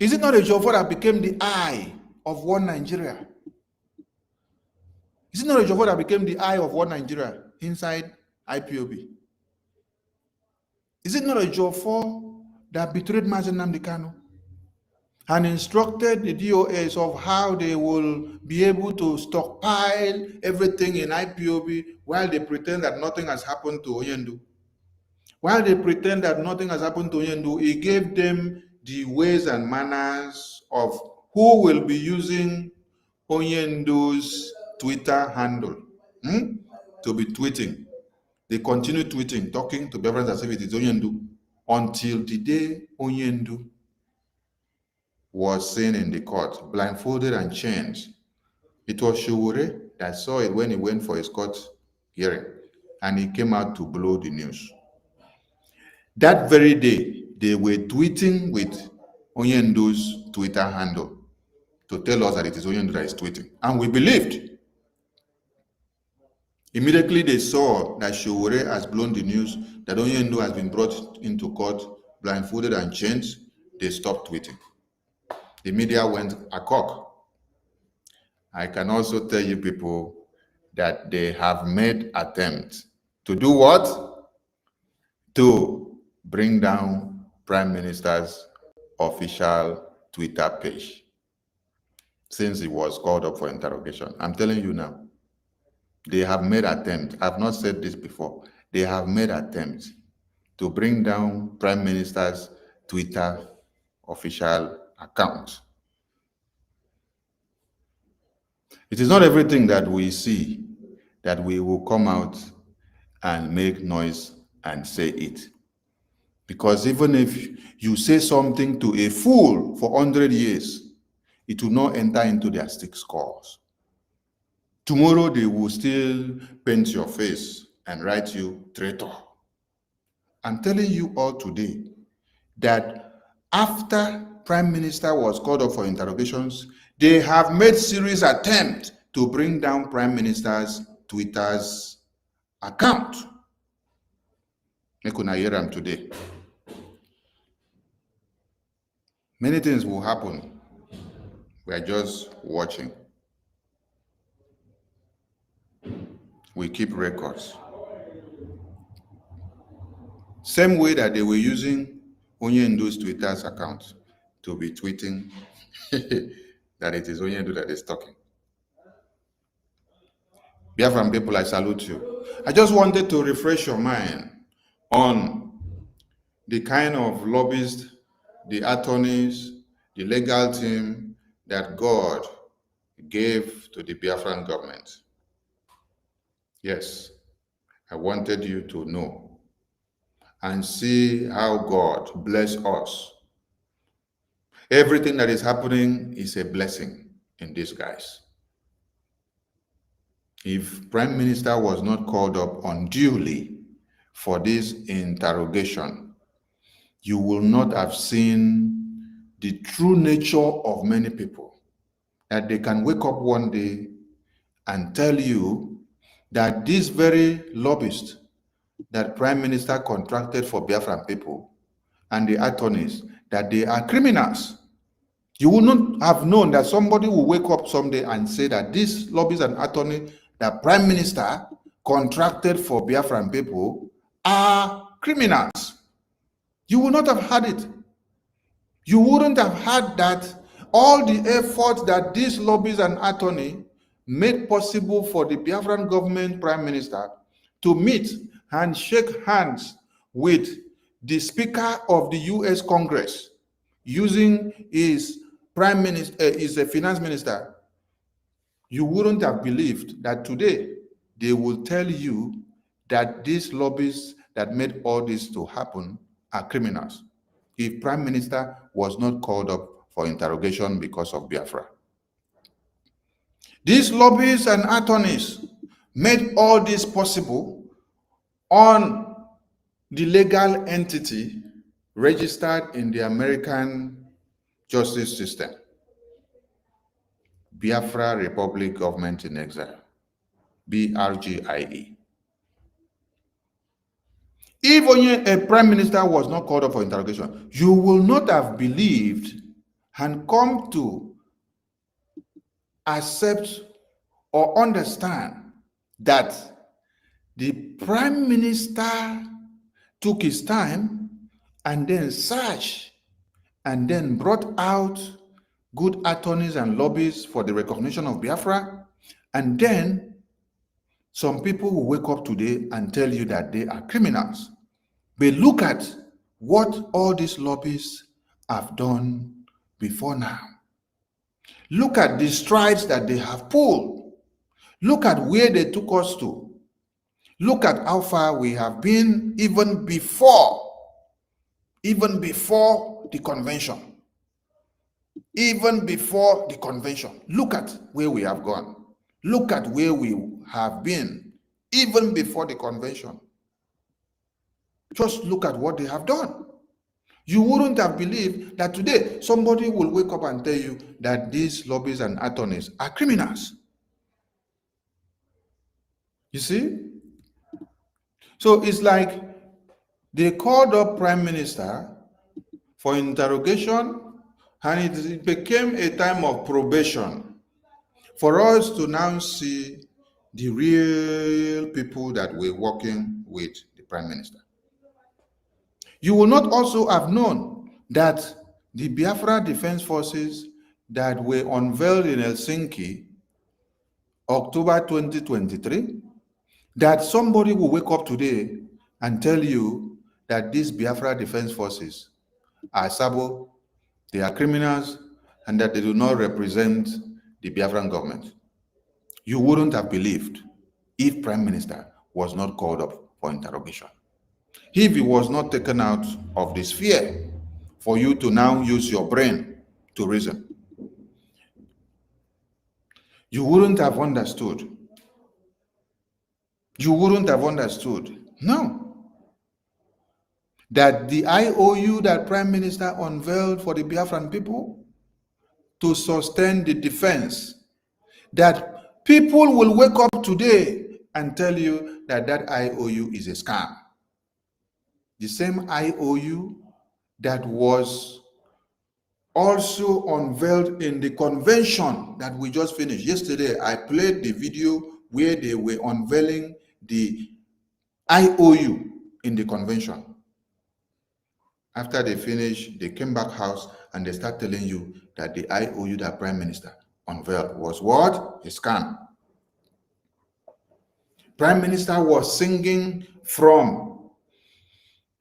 Is it not Ejiofor that became the eye of one Nigeria? Is it not Ejiofor that became the eye of one Nigeria inside IPOB? Is it not Ejiofor that betrayed Mazi Nnamdi Kanu and instructed the DOS of how they will be able to stockpile everything in IPOB while they pretend that nothing has happened to Onyendu? While they pretend that nothing has happened to Onyendu, he gave them the ways and manners of who will be using Onyendu's Twitter handle to be tweeting. They continue tweeting, talking to Biafrans as if it is Onyendu, until the day Onyendu was seen in the court, blindfolded and chained. It was Sowore that saw it when he went for his court hearing, and he came out to blow the news. That very day, they were tweeting with Onyendu's Twitter handle to tell us that it is Onyendu that is tweeting. And we believed. Immediately they saw that Sowore has blown the news that Onyendu has been brought into court, blindfolded and chained. They stopped tweeting. The media went a-cock. I can also tell you people that they have made attempts to do what? to bring down Prime Minister's official Twitter page since he was called up for interrogation. I'm telling you now, they have made attempts. I've not said this before. They have made attempts to bring down Prime Minister's Twitter official account. It is not everything that we see that we will come out and make noise and say it. Because even if you say something to a fool for 100 years, it will not enter into their stick scores. Tomorrow they will still paint your face and write you traitor. I'm telling you all today that after Prime Minister was called up for interrogations, they have made serious attempts to bring down Prime Minister's Twitter's account. Make una hear am today. Many things will happen. We are just watching. We keep records. Same way that they were using Onyendu's Twitter's account to be tweeting that it is Onyendu that is talking. Biafran people, I salute you. I just wanted to refresh your mind on the kind of lobbyists, the attorneys, the legal team that God gave to the Biafran government. Yes, I wanted you to know and see how God bless us. Everything that is happening is a blessing in disguise. If Prime Minister was not called up unduly for this interrogation, you will not have seen the true nature of many people, that they can wake up one day and tell you that this very lobbyist that Prime Minister contracted for Biafran people and the attorneys, that they are criminals. You will not have known that somebody will wake up someday and say that this lobbyist and attorney that Prime Minister contracted for Biafran people are criminals. You will not have had it. You wouldn't have had that all the effort that this lobbyist and attorney made possible for the Biafran government Prime Minister to meet and shake hands with the Speaker of the US Congress using his Prime Minister, his Finance Minister. You wouldn't have believed that today they will tell you that these lobbyists that made all this to happen are criminals if Prime Minister was not called up for interrogation because of Biafra. These lobbyists and attorneys made all this possible on the legal entity registered in the American justice system, Biafra Republic Government in Exile, BRGIE. If only a prime minister was not called up for interrogation, you will not have believed and come to accept or understand that the prime minister took his time and then searched and then brought out good attorneys and lobbyists for the recognition of Biafra. And then some people will wake up today and tell you that they are criminals. But look at what all these lobbyists have done before now. Look at the strides that they have pulled. Look at where they took us to. Look at how far we have been even before the convention. Even before the convention. Look at where we have gone. Look at where we have been even before the convention. Just look at what they have done. You wouldn't have believed that today somebody will wake up and tell you that these lobbyists and attorneys are criminals. You see? So it's like they called up Prime Minister for interrogation, and it became a time of probation for us to now see the real people that we're working with the Prime Minister. You will not also have known that the Biafra Defense Forces that were unveiled in Helsinki, October 2023, that somebody will wake up today and tell you that these Biafra Defense Forces are sabo, they are criminals, and that they do not represent the Biafran government. You wouldn't have believed if Prime Minister was not called up for interrogation. If he was not taken out of the sphere for you to now use your brain to reason, you wouldn't have understood. You wouldn't have understood. No. That the IOU that Prime Minister unveiled for the Biafran people to sustain the defense, that people will wake up today and tell you that that IOU is a scam. The same IOU that was also unveiled in the convention that we just finished. Yesterday, I played the video where they were unveiling the IOU in the convention. After they finished, they came back house and they start telling you that the IOU that Prime Minister unveiled was what? A scam. Prime Minister was singing from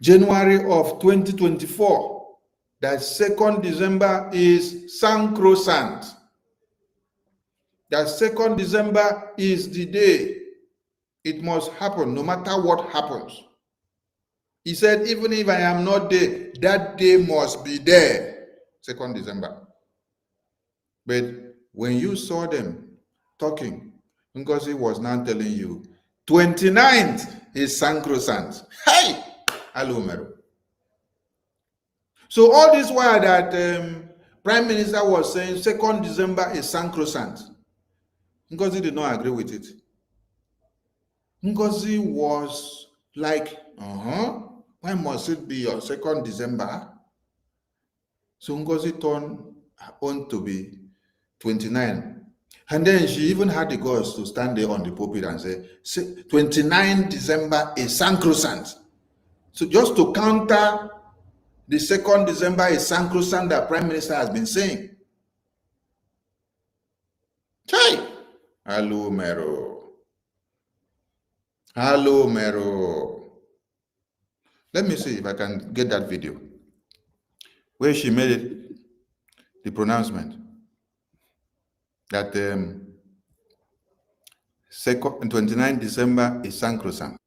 January of 2024 that 2nd December is sacrosanct. That 2nd December is the day. It must happen no matter what happens. He said, even if I am not there, that day must be there, 2nd December. But when you saw them talking, Ngozi was now telling you, 29th is sacrosanct. Hey! Hello, Mero. So all this while that Prime Minister was saying 2nd December is sacrosanct, Ngozi did not agree with it. Ngozi was like, why must it be on 2nd December? So Ngozi turned on to be 29. And then she even had the guts to stand there on the pulpit and say, 29 December is sacrosanct. So just to counter the 2nd December is sacrosanct that Prime Minister has been saying. Chai! Hello, Mero. Hello, Mero. Let me see if I can get that video where she made it, the pronouncement that 29 December is sacrosanct.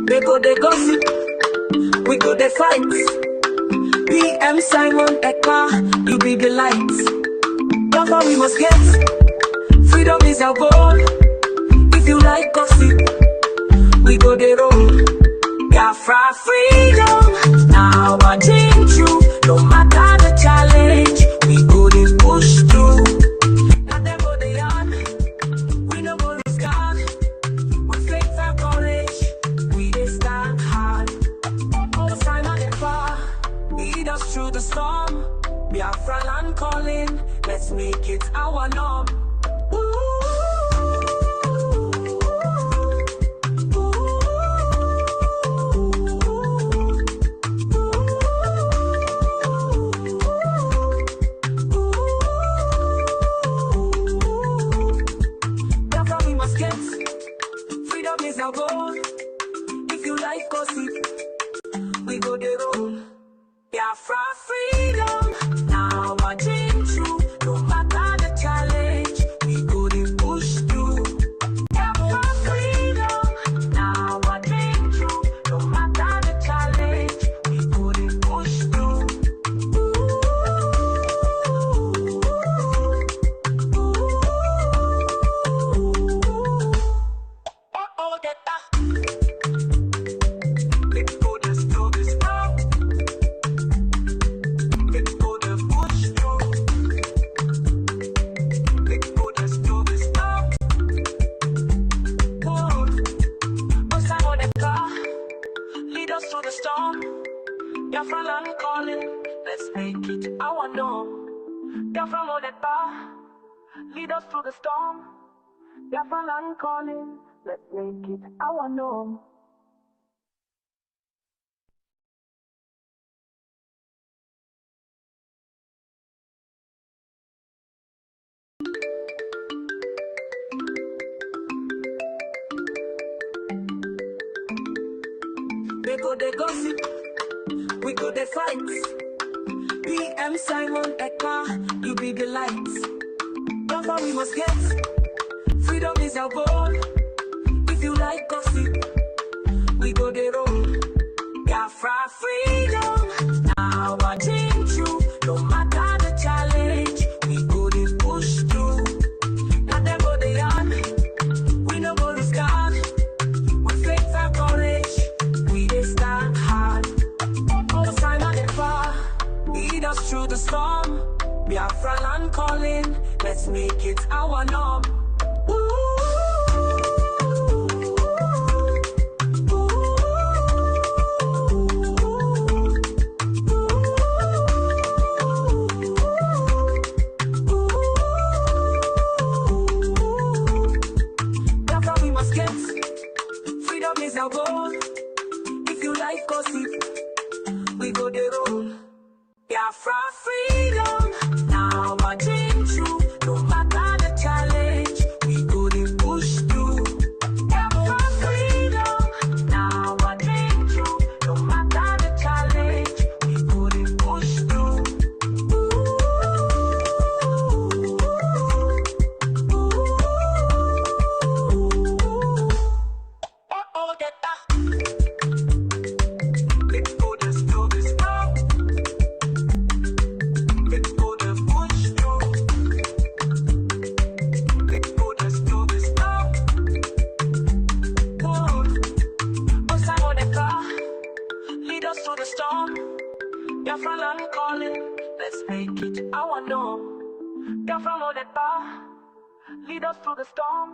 They go, they gossip, we go, they fight. BM Simon Ekpa, you be the light. Biafra we must get. Freedom is our goal. If you like gossip, we go the road. Biafra freedom, now I dream true. No matter the challenge, we go the push through. Now them go the yard, we no go lose guard. With faith and courage, we dey stand hard. All the time and the far, lead us through the storm. Biafra land calling, let's make it our norm. Biafra we must get, freedom is our goal. If you like gossip, we go the road. Biafra freedom, now I dream true. No matter the challenge, we go the push through. Biafra freedom, now I dream true. No matter the challenge, we go the push through. Oh, get that. Let's go this to this now. Let's go the push through. Let's go this to this now. Whoa. Outside on the car, lead us through the storm. Biafra land calling, let's make it our norm. Biafra on the bar, lead us through the storm. Biafra land calling, let's make it our norm. They go the gossip, we go the fight. BM Simon Ekpa, you be the light. Biafra we must get, freedom is our goal. If you like gossip, we go the road. Biafra freedom, now I dream true. No matter the challenge, we go the push through. Now them go the yard, we no go lose guard. With faith and courage, we dey stand hard. All the time and the far, lead us through the storm. Biafra land calling, let's make it our norm. Biafra we must get, freedom is our goal. If you like gossip, we go the road. Biafra freedom, now I dream true. No matter the challenge, we go the push through. Biafra freedom, now I dream true. No matter the challenge, we go the push through. Oh, get that. Let's go this to this now. Let's go the push through. Let's go this to this now. Whoa. Outside on the car, lead us through the storm. Biafra land calling, let's make it our norm. Biafra on the bar, lead us through the storm.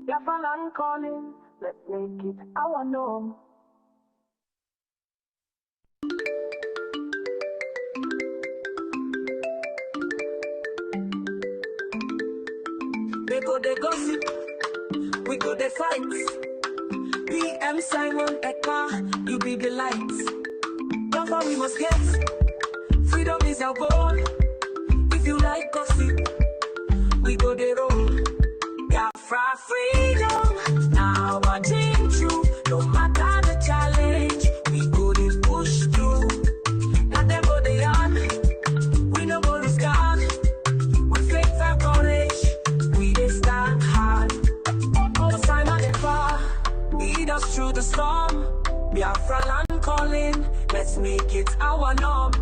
Biafra land calling, let's make it our norm. They go the gossip, we go the fight. BM Simon Ekpa, you be the light. Biafra we must get, freedom is our goal. If you like gossip, we go the road. Biafra freedom, now I dream true. No matter the challenge, we go the push through. Now them go the yard, we no go lose guard. With faith and courage, we dey stand hard. All the time and the far, lead us through the storm. Biafra land calling, let's make it our norm.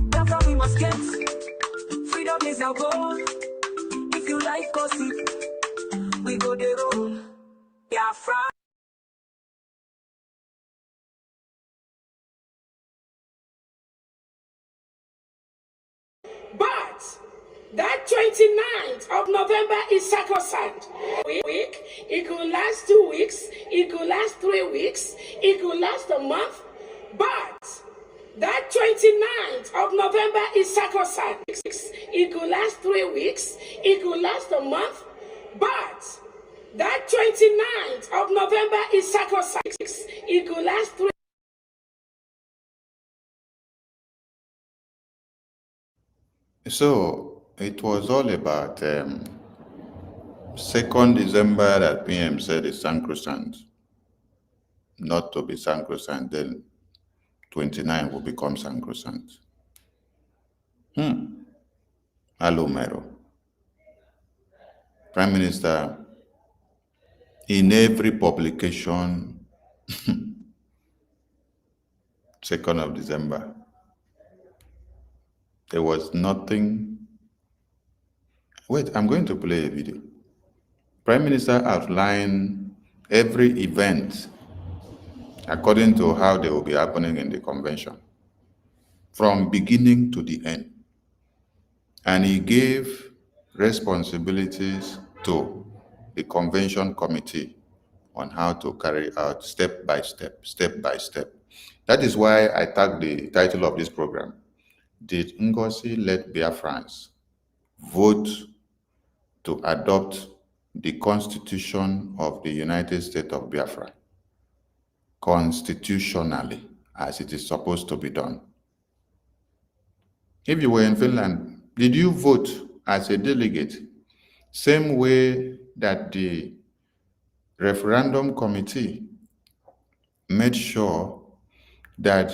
That's how we must get. Freedom is our goal. If you like gossip, we go the road. Biafra. But that 29th of November is sacrosanct. Week, it could last 2 weeks, it could last 3 weeks, it could last a month. But that 29th of November is sacrosanct. It could last 3 weeks, it could last a month. But that 29th of November is sacrosanct. It could last 3. So it was all about 2nd December that PM said it's sacrosanct, not to be sacrosanct, then 29 will become sacrosanct. Hello, Mero. Prime Minister, in every publication, 2nd of December, there was nothing. Wait, I'm going to play a video. Prime Minister outlined every event according to how they will be happening in the convention, from beginning to the end. And he gave responsibilities to the convention committee on how to carry out step by step, step by step. That is why I tagged the title of this program. Did Ngozi let Biafrans vote to adopt the Constitution of the United States of Biafra constitutionally, as it is supposed to be done? If you were in Finland, did you vote as a delegate, same way that the referendum committee made sure that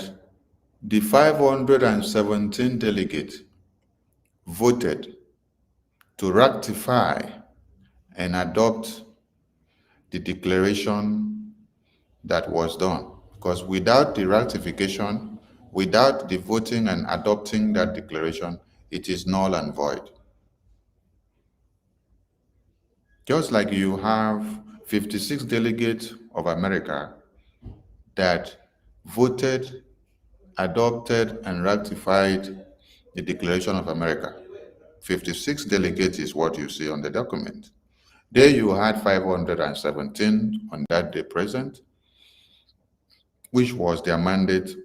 the 517 delegates voted to ratify and adopt the declaration that was done? Because without the ratification, without the voting and adopting that declaration, it is null and void. Just like you have 56 delegates of America that voted, adopted, and ratified the Declaration of America. 56 delegates is what you see on the document. There you had 517 on that day present, which was their mandate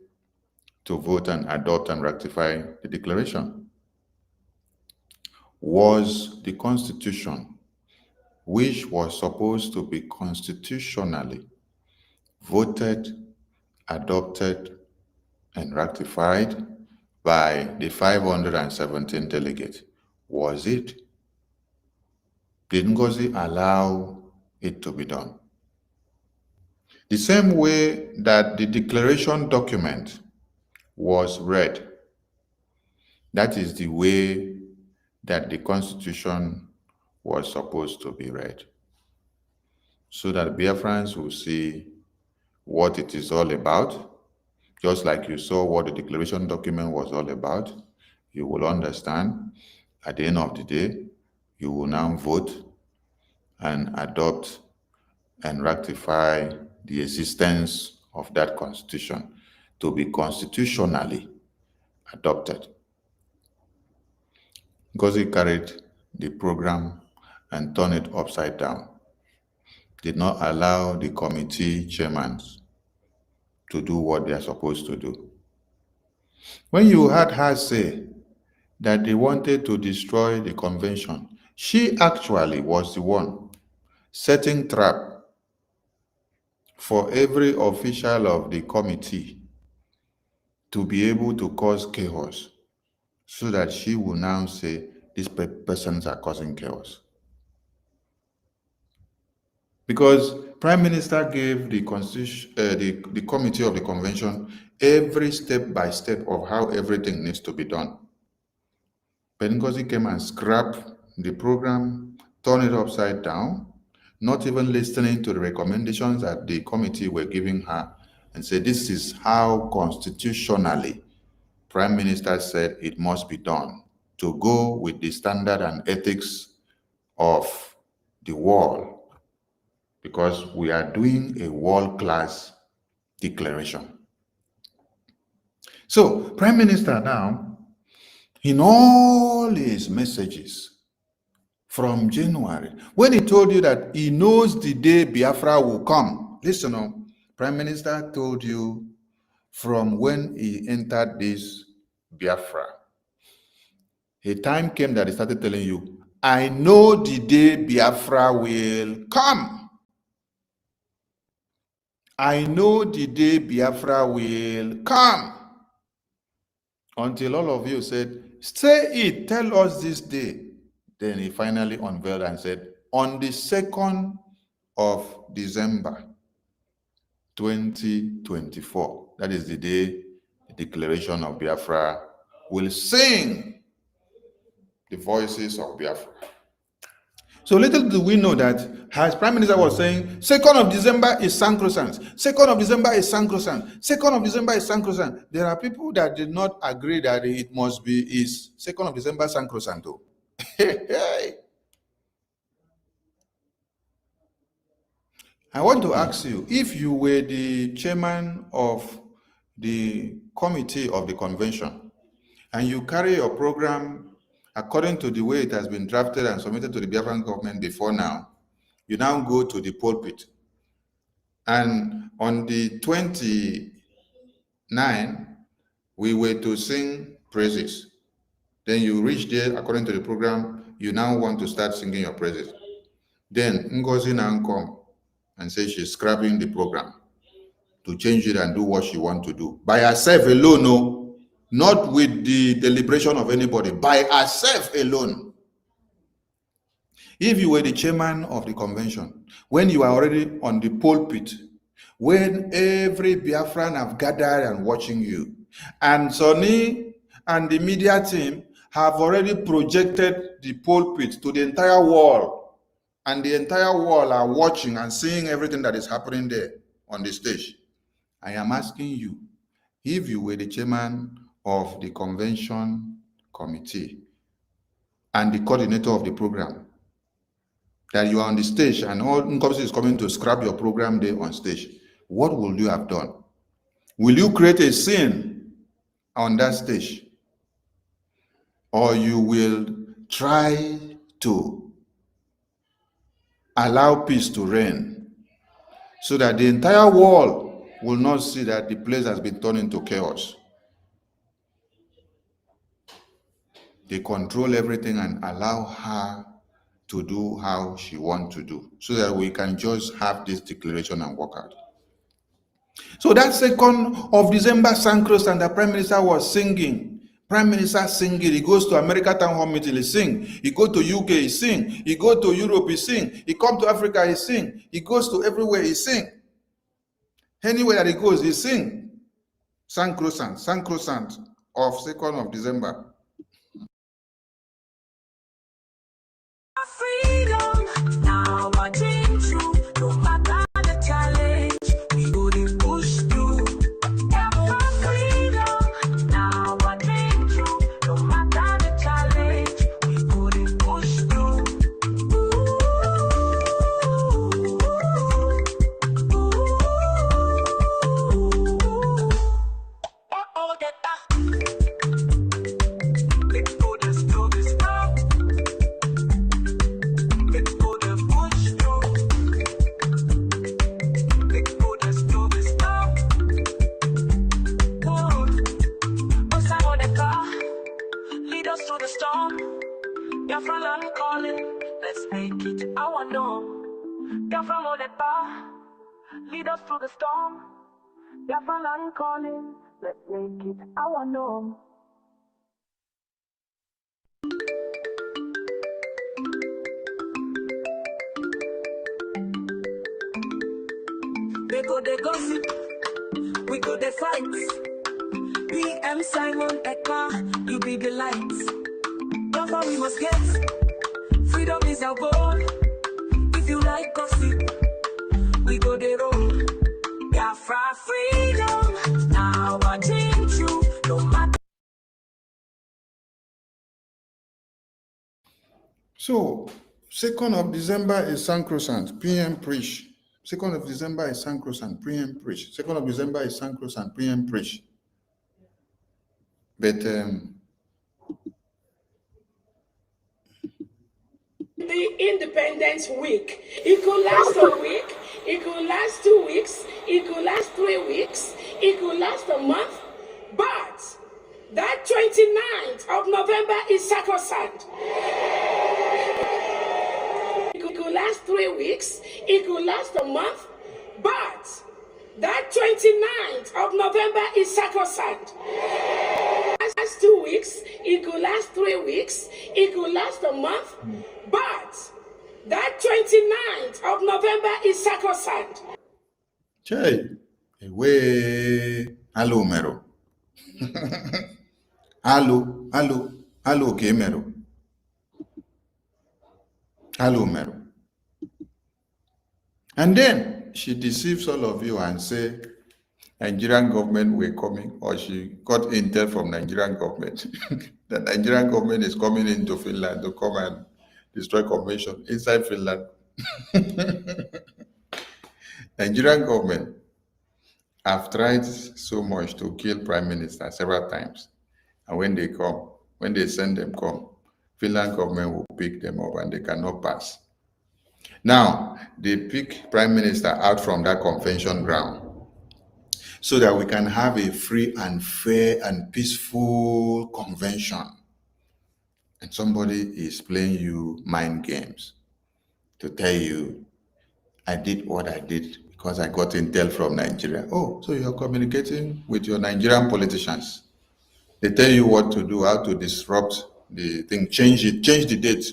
to vote and adopt and ratify the declaration. Was the Constitution, which was supposed to be constitutionally voted, adopted, and ratified by the 517 delegates, was it? Did Ngozi allow it to be done? The same way that the declaration document was read, that is the way that the Constitution was supposed to be read, so that Biafrans will see what it is all about. Just like you saw what the declaration document was all about, you will understand at the end of the day, you will now vote and adopt and ratify the existence of that constitution to be constitutionally adopted. Ngozi carried the program and turned it upside down, did not allow the committee chairmen to do what they are supposed to do. When you had her say that they wanted to destroy the convention, she actually was the one setting trap for every official of the committee to be able to cause chaos, so that she will now say these persons are causing chaos. Because Prime Minister gave the Constitution, the committee of the convention every step by step of how everything needs to be done. But Ngozi came and scrapped the program, turned it upside down, not even listening to the recommendations that the committee were giving her, and said, this is how constitutionally Prime Minister said it must be done, to go with the standard and ethics of the world, because we are doing a world-class declaration. So, Prime Minister now, in all his messages from January, when he told you that he knows the day Biafra will come, listen, Prime Minister told you from when he entered this Biafra, a time came that he started telling you, I know the day Biafra will come. I know the day Biafra will come. Until all of you said, say it, tell us this day. Then he finally unveiled and said, on the 2nd of December, 2024, that is the day the declaration of Biafra will sing the voices of Biafra. So little do we know that, as Prime Minister was saying, 2nd of December is sacrosanct. 2nd of December is sacrosanct. 2nd of December is sacrosanct. There are people that did not agree that it must be is 2nd of December sacrosanct. I want to ask you, if you were the chairman of the committee of the convention, and you carry your program according to the way it has been drafted and submitted to the Biafran government before now, you now go to the pulpit. And on the 29th, we were to sing praises. Then you reach there, according to the program, you now want to start singing your praises. Then Ngozi now come and say she's scrapping the program to change it and do what she wants to do. By herself alone, no, not with the deliberation of anybody, by herself alone. If you were the chairman of the convention, when you are already on the pulpit, when every Biafran have gathered and watching you, and Sonny and the media team have already projected the pulpit to the entire wall, and the entire wall are watching and seeing everything that is happening there on the stage, I am asking you, if you were the chairman of the convention committee and the coordinator of the program, that you are on the stage and all Ngozi is coming to scrap your program there on stage, what will you have done? Will you create a scene on that stage? Or you will try to allow peace to reign so that the entire world will not see that the place has been turned into chaos? They control everything and allow her to do how she wants to do, so that we can just have this declaration and work out. So that 2nd of December sacrosanct, and the Prime Minister was singing. Prime Minister singing. He goes to America town hall meeting, he sing. He go to UK, he sing. He go to Europe, he sing. He come to Africa, he sing. He goes to everywhere, he sing. Anywhere that he goes, he sing. Sacrosanct of 2nd of December. Freedom, now I dream true. No matter the challenge, we go to push through. Our freedom, now I dream true. No matter the challenge, we go to push through. Let's go to this now. To the storm, Biafra calling, let's make it our norm. Biafra on the bar, lead us through the storm. Biafra calling, let's make it our norm. They go gossip, We go the fight. PM Simon Ekpa, you be the light. That's how we must get. Freedom is our goal. If you like gossip, we go the road. Biafra freedom, now I change you, no matter. So, 2nd of December is sacrosanct, PM preach. 2nd of December is sacrosanct, PM preach. 2nd of December is sacrosanct, PM preach. But the Independence Week. It could last a week, it could last 2 weeks, it could last 3 weeks, it could last a month, but that 29th of November is sacrosanct. It could last 3 weeks, it could last a month, but that 29th of November is sacrosanct. Last 2 weeks, it could last 3 weeks, it could last a month, but that 29th of November is sacrosanct. Che, hello, Mero. hello, okay, Mero. Hello, Mero. And then she deceives all of you and say, Nigerian government were coming, or she got intel from Nigerian government. The Nigerian government is coming into Finland to come and destroy convention inside Finland. Nigerian government have tried so much to kill prime minister several times. And when they come, when they send them come, Finland government will pick them up and they cannot pass. Now, they pick prime minister out from that convention ground so that we can have a free and fair and peaceful convention. And somebody is playing you mind games to tell you, I did what I did because I got intel from Nigeria. Oh, so you're communicating with your Nigerian politicians. They tell you what to do, how to disrupt the thing, change it, change the date.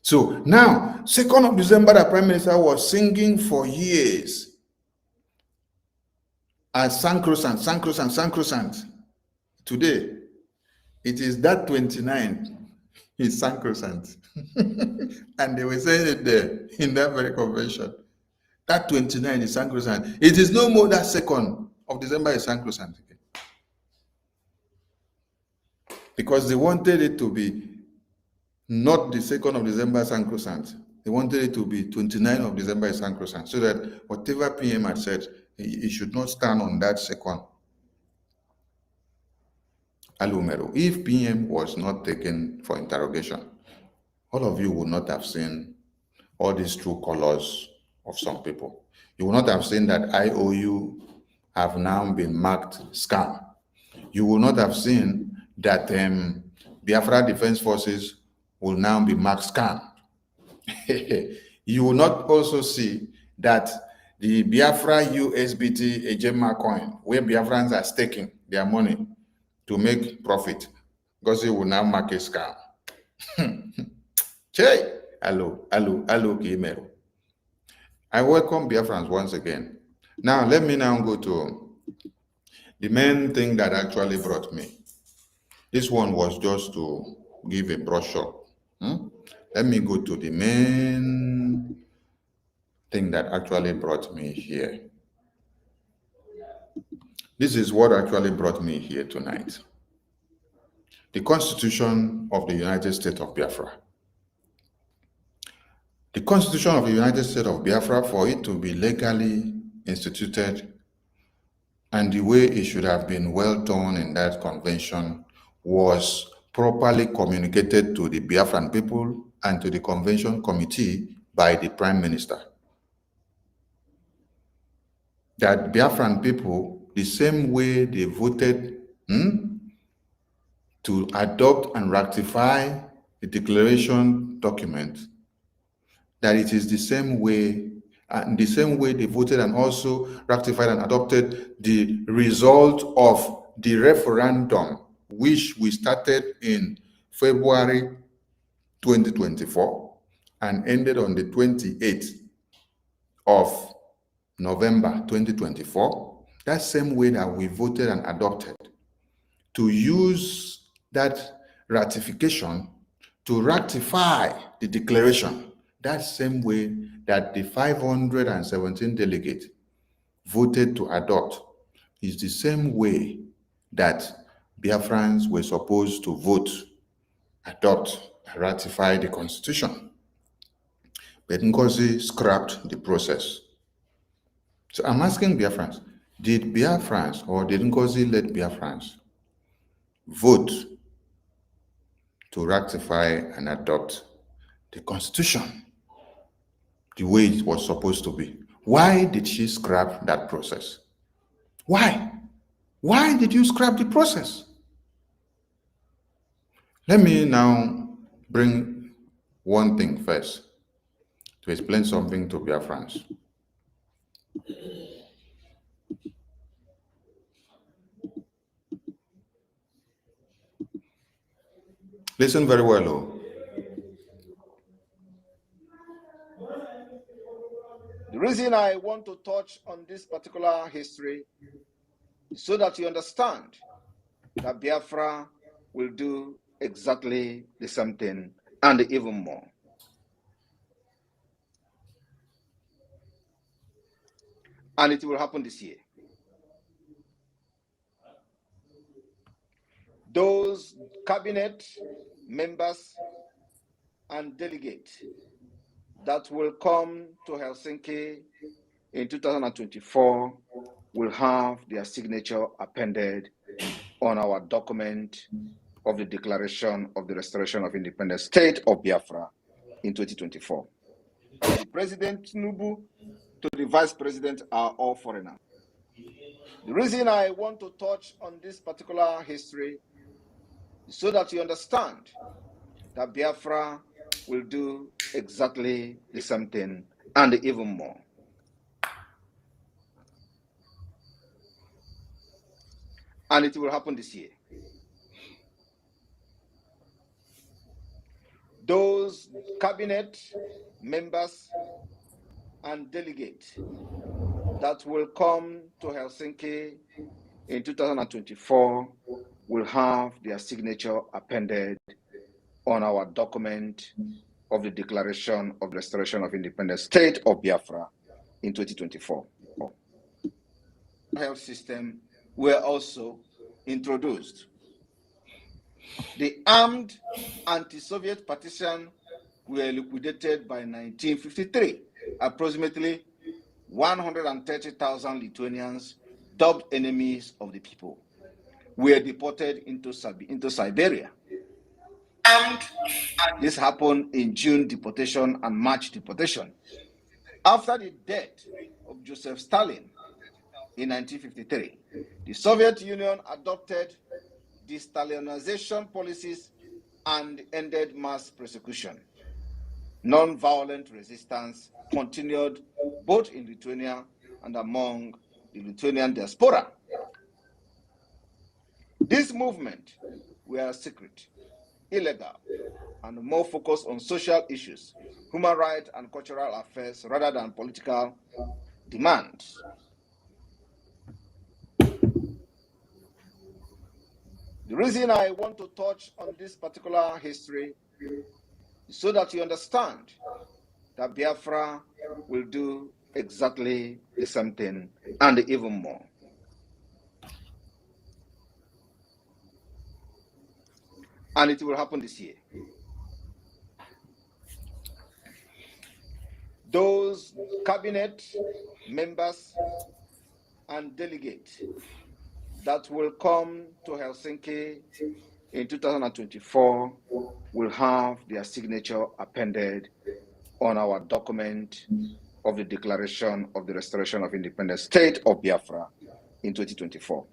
So now, 2nd of December, the Prime Minister was singing for years as sacrosanct, sacrosanct, sacrosanct. Today, it is that 29th is sacrosanct. And they were saying it there in that very convention. That 29 is sacrosanct. It is no more that 2nd of December is sacrosanct. Because they wanted it to be not the 2nd of December sacrosanct. They wanted it to be 29th of December is sacrosanct, so that whatever PM had said, he should not stand on that 2nd. Alumero, if PM was not taken for interrogation, all of you would not have seen all these true colors of some people. You would not have seen that IOU have now been marked scam. You will not have seen that Biafra Defense Forces will now be marked scam. You will not also see that the Biafra USBT Ejema coin, where Biafrans are staking their money to make profit, Ngozi will now mark a scam. Che, hello, Kimero. I welcome Biafrans once again. Now, let me now go to the main thing that actually brought me. This one was just to give a brochure. Let me go to the main thing that actually brought me here. This is what actually brought me here tonight. The Constitution of the United States of Biafra. The Constitution of the United States of Biafra, for it to be legally instituted and the way it should have been well done in that convention, was properly communicated to the Biafran people and to the convention committee by the Prime Minister. That Biafran people, the same way they voted to adopt and ratify the declaration document, that it is the same way, they voted and also ratified and adopted the result of the referendum, which we started in February 2024 and ended on the 28th of November 2024. that same way that we voted and adopted, to use that ratification to ratify the declaration, that same way that the 517 delegates voted to adopt, is the same way that Biafrans were supposed to vote, adopt, and ratify the Constitution. But Ngozi scrapped the process. So I'm asking Biafrans, did Biafrans or did Ngozi let Biafrans vote to ratify and adopt the Constitution the way it was supposed to be? Why did she scrap that process? Why? Why did you scrap the process? Let me now bring one thing first to explain something to Biafrans. Listen very well, oh. The reason I want to touch on this particular history is so that you understand that Biafra will do exactly the same thing and even more. And it will happen this year. Those cabinet members and delegates that will come to Helsinki in 2024 will have their signature appended on our document of the Declaration of the Restoration of Independent State of Biafra in 2024. The President Tinubu to the Vice President are all foreigners. The reason I want to touch on this particular history is so that you understand that Biafra will do exactly the same thing and even more. And it will happen this year. Those cabinet members and delegates that will come to Helsinki in 2024 will have their signature appended on our document of the Declaration of the Restoration of Independent State of Biafra in 2024. The health system were also introduced. The armed anti-Soviet partisan were liquidated by 1953. Approximately 130,000 Lithuanians, dubbed enemies of the people, were deported into Siberia. This happened in June deportation and March deportation. After the death of Joseph Stalin in 1953, the Soviet Union adopted de-Stalinization policies and ended mass persecution. Non-violent resistance continued both in Lithuania and among the Lithuanian diaspora. This movement were secret, illegal, and more focused on social issues, human rights and cultural affairs rather than political demands. The reason I want to touch on this particular history is so that you understand that Biafra will do exactly the same thing and even more. And it will happen this year. Those cabinet members and delegates that will come to Helsinki in 2024 will have their signature appended on our document of the Declaration of the Restoration of Independent State of Biafra in 2024.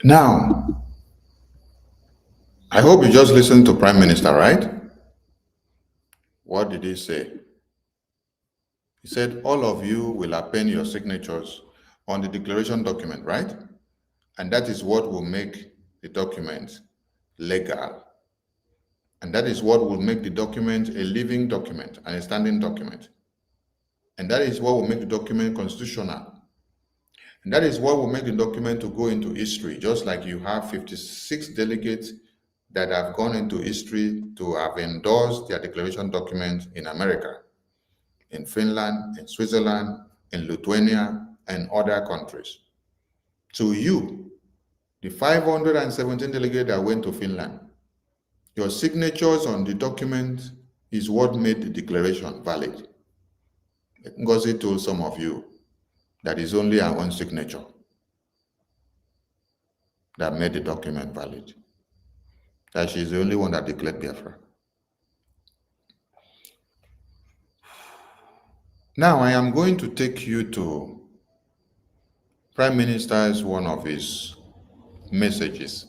Now, I hope you just listened to Prime Minister, right? What did he say? He said, all of you will append your signatures on the declaration document, right? And that is what will make the document legal. And that is what will make the document a living document and a standing document. And that is what will make the document constitutional. And that is what will make the document to go into history, just like you have 56 delegates that have gone into history to have endorsed their declaration document in America, in Finland, in Switzerland, in Lithuania, and other countries. To you, the 517 delegates that went to Finland, your signatures on the document is what made the declaration valid. Ngozi told some of you that is only our own signature that made the document valid, that she's the only one that declared Biafra. Now I am going to take you to Prime Minister's one of his messages,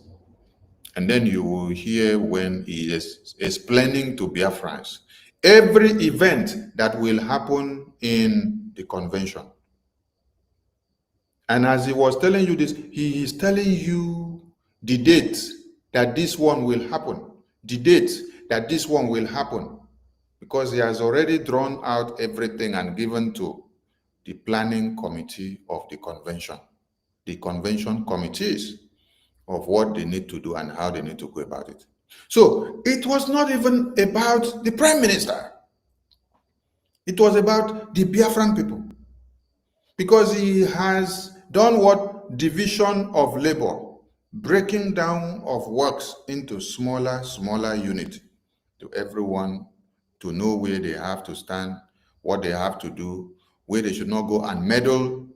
and then you will hear when he is explaining to Biafrans every event that will happen in the convention. And as he was telling you this, he is telling you the date that this one will happen, the date that this one will happen, because he has already drawn out everything and given to the planning committee of the convention committees of what they need to do and how they need to go about it. So it was not even about the prime minister. It was about the Biafran people, because he has done what? Division of labor, breaking down of works into smaller units, to everyone to know where they have to stand, what they have to do, where they should not go and meddle,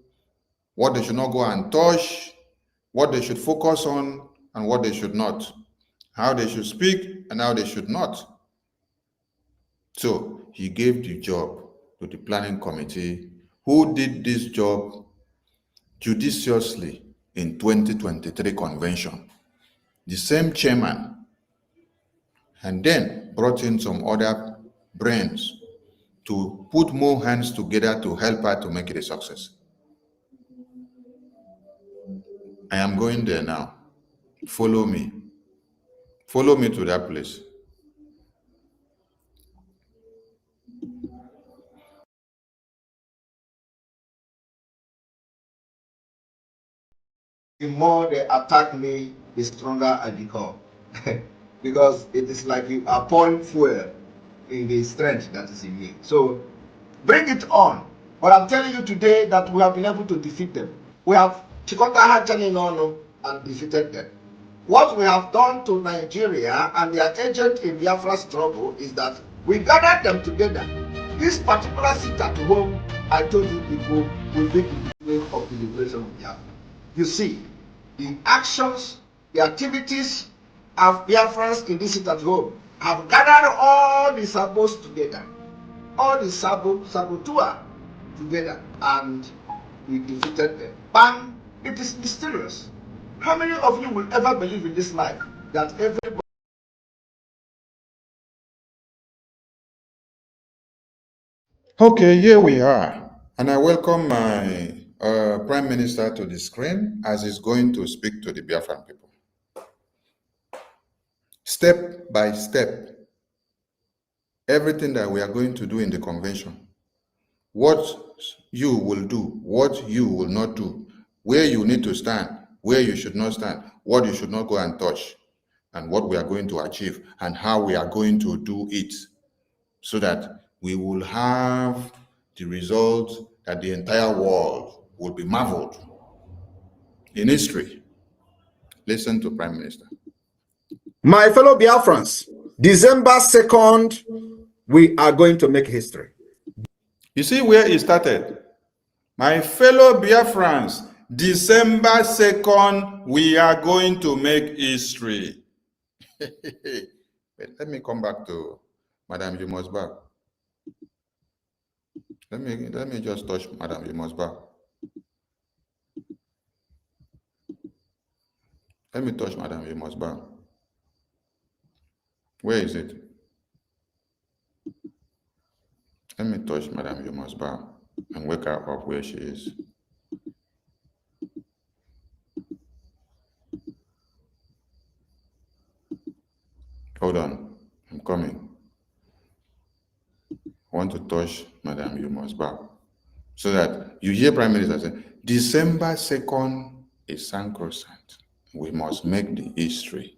what they should not go and touch, what they should focus on and what they should not, how they should speak and how they should not. So he gave the job to the planning committee, who did this job judiciously in 2023 convention. The same chairman, and then brought in some other brains to put more hands together to help her to make it a success. I am going there now. Follow me. Follow me to that place. The more they attack me, the stronger I become. Because it is like you are pouring fuel in the strength that is in me. So bring it on. But I'm telling you today that we have been able to defeat them. We have Chikonta Hachani and defeated them. What we have done to Nigeria and their agent in Biafra struggle is that we gathered them together. This particular seat at home, I told you people, will be the beginning of the liberation of Biafra. You see, the actions, the activities of Biafrans in this seat at home have gathered all the sabos together, all the saboteurs together, and we defeated them. Bang! It is mysterious. How many of you will ever believe in this life that everybody? Okay, here we are. And I welcome my Prime Minister to the screen as he's going to speak to the Biafran people. Step by step, everything that we are going to do in the convention, what you will do, what you will not do, where you need to stand, where you should not stand, what you should not go and touch, and what we are going to achieve, and how we are going to do it, so that we will have the result that the entire world will be marveled in history. Listen to Prime Minister. My fellow Biafrans, December 2nd, we are going to make history. You see where it started? My fellow Biafrans, December 2nd, we are going to make history. But let me come back to Madam Yumosba. Let me just touch Madam Yumosba. Let me touch Madam Yumosba. Where is it? Let me touch Madam Yumosba and wake her up where she is. Hold on, I'm coming. I want to touch Madam Yumosba so that you hear Prime Minister say, December 2nd is sacrosanct. We must make the history.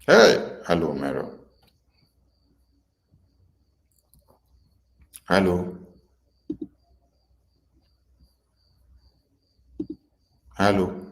Hey, hello, Mero. Hello. Hello.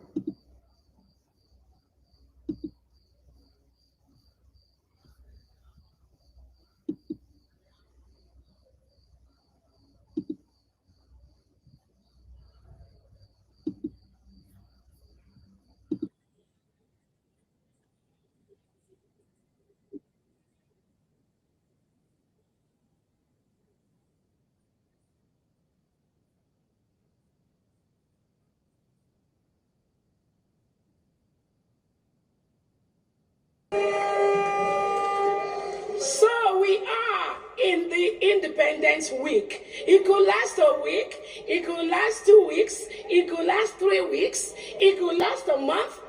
So we are in the Independence Week. It could last a week, it could last 2 weeks, it could last 3 weeks, it could last a month,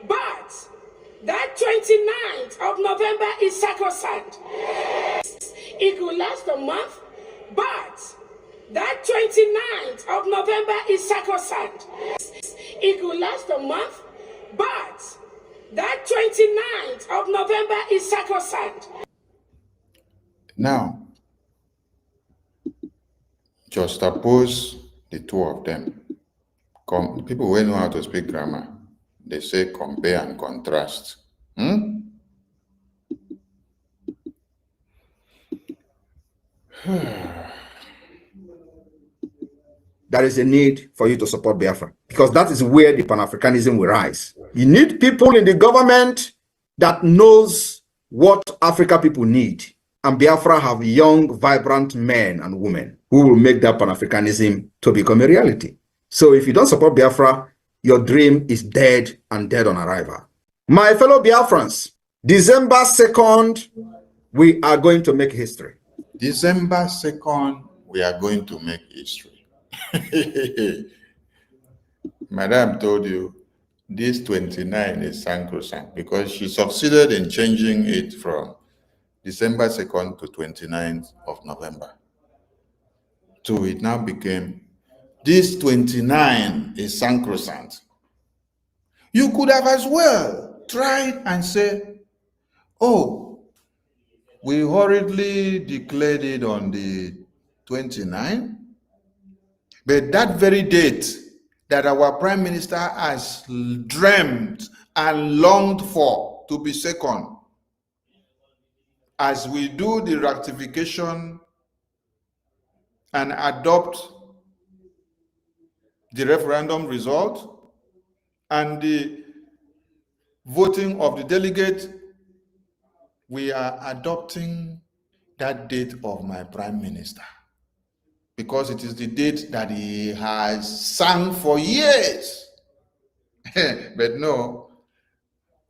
but that 29th of November is sacrosanct. It could last a month, but that 29th of November is sacrosanct. It could last a month, but that 29th of November is sacrosanct. Now, just oppose the two of them. People who know how to speak grammar, they say compare and contrast. There is a need for you to support Biafra, because that is where the Pan-Africanism will rise. You need people in the government that knows what Africa people need. And Biafra have young, vibrant men and women who will make that Pan-Africanism to become a reality. So if you don't support Biafra, your dream is dead and dead on arrival. My fellow Biafrans, December 2nd, we are going to make history. December 2nd, we are going to make history. Madam told you this 29 is sacrosanct because she succeeded in changing it from December 2nd to 29th of November. So it now became, this 29 is sacrosanct. You could have as well tried and say, oh, we hurriedly declared it on the 29th, but that very date that our Prime Minister has dreamt and longed for to be second, as we do the ratification and adopt the referendum result and the voting of the delegate, we are adopting that date of my Prime Minister because it is the date that he has sung for years. But no,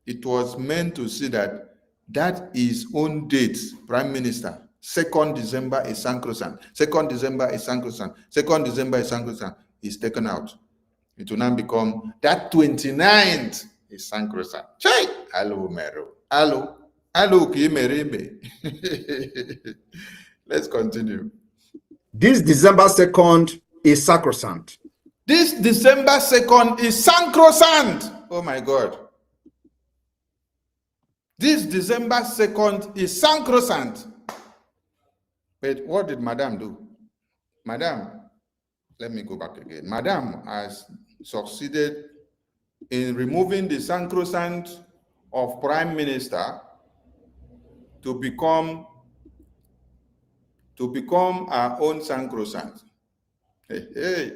it was meant to see that his own date, Prime Minister, 2nd December is sacrosanct. 2nd December is sacrosanct. 2nd December is sacrosanct. Is taken out. It will now become that 29th is sacrosanct. Chai! Hello, Mero. Hello. Hello, Kimerebe. Let's continue. This December 2nd is sacrosanct. This December 2nd is sacrosanct. Oh my God. This December 2nd is sacrosanct. But what did Madam do? Madam, let me go back again. Madam has succeeded in removing the sacrosanct of Prime Minister to become our own sacrosanct. Hey, hey.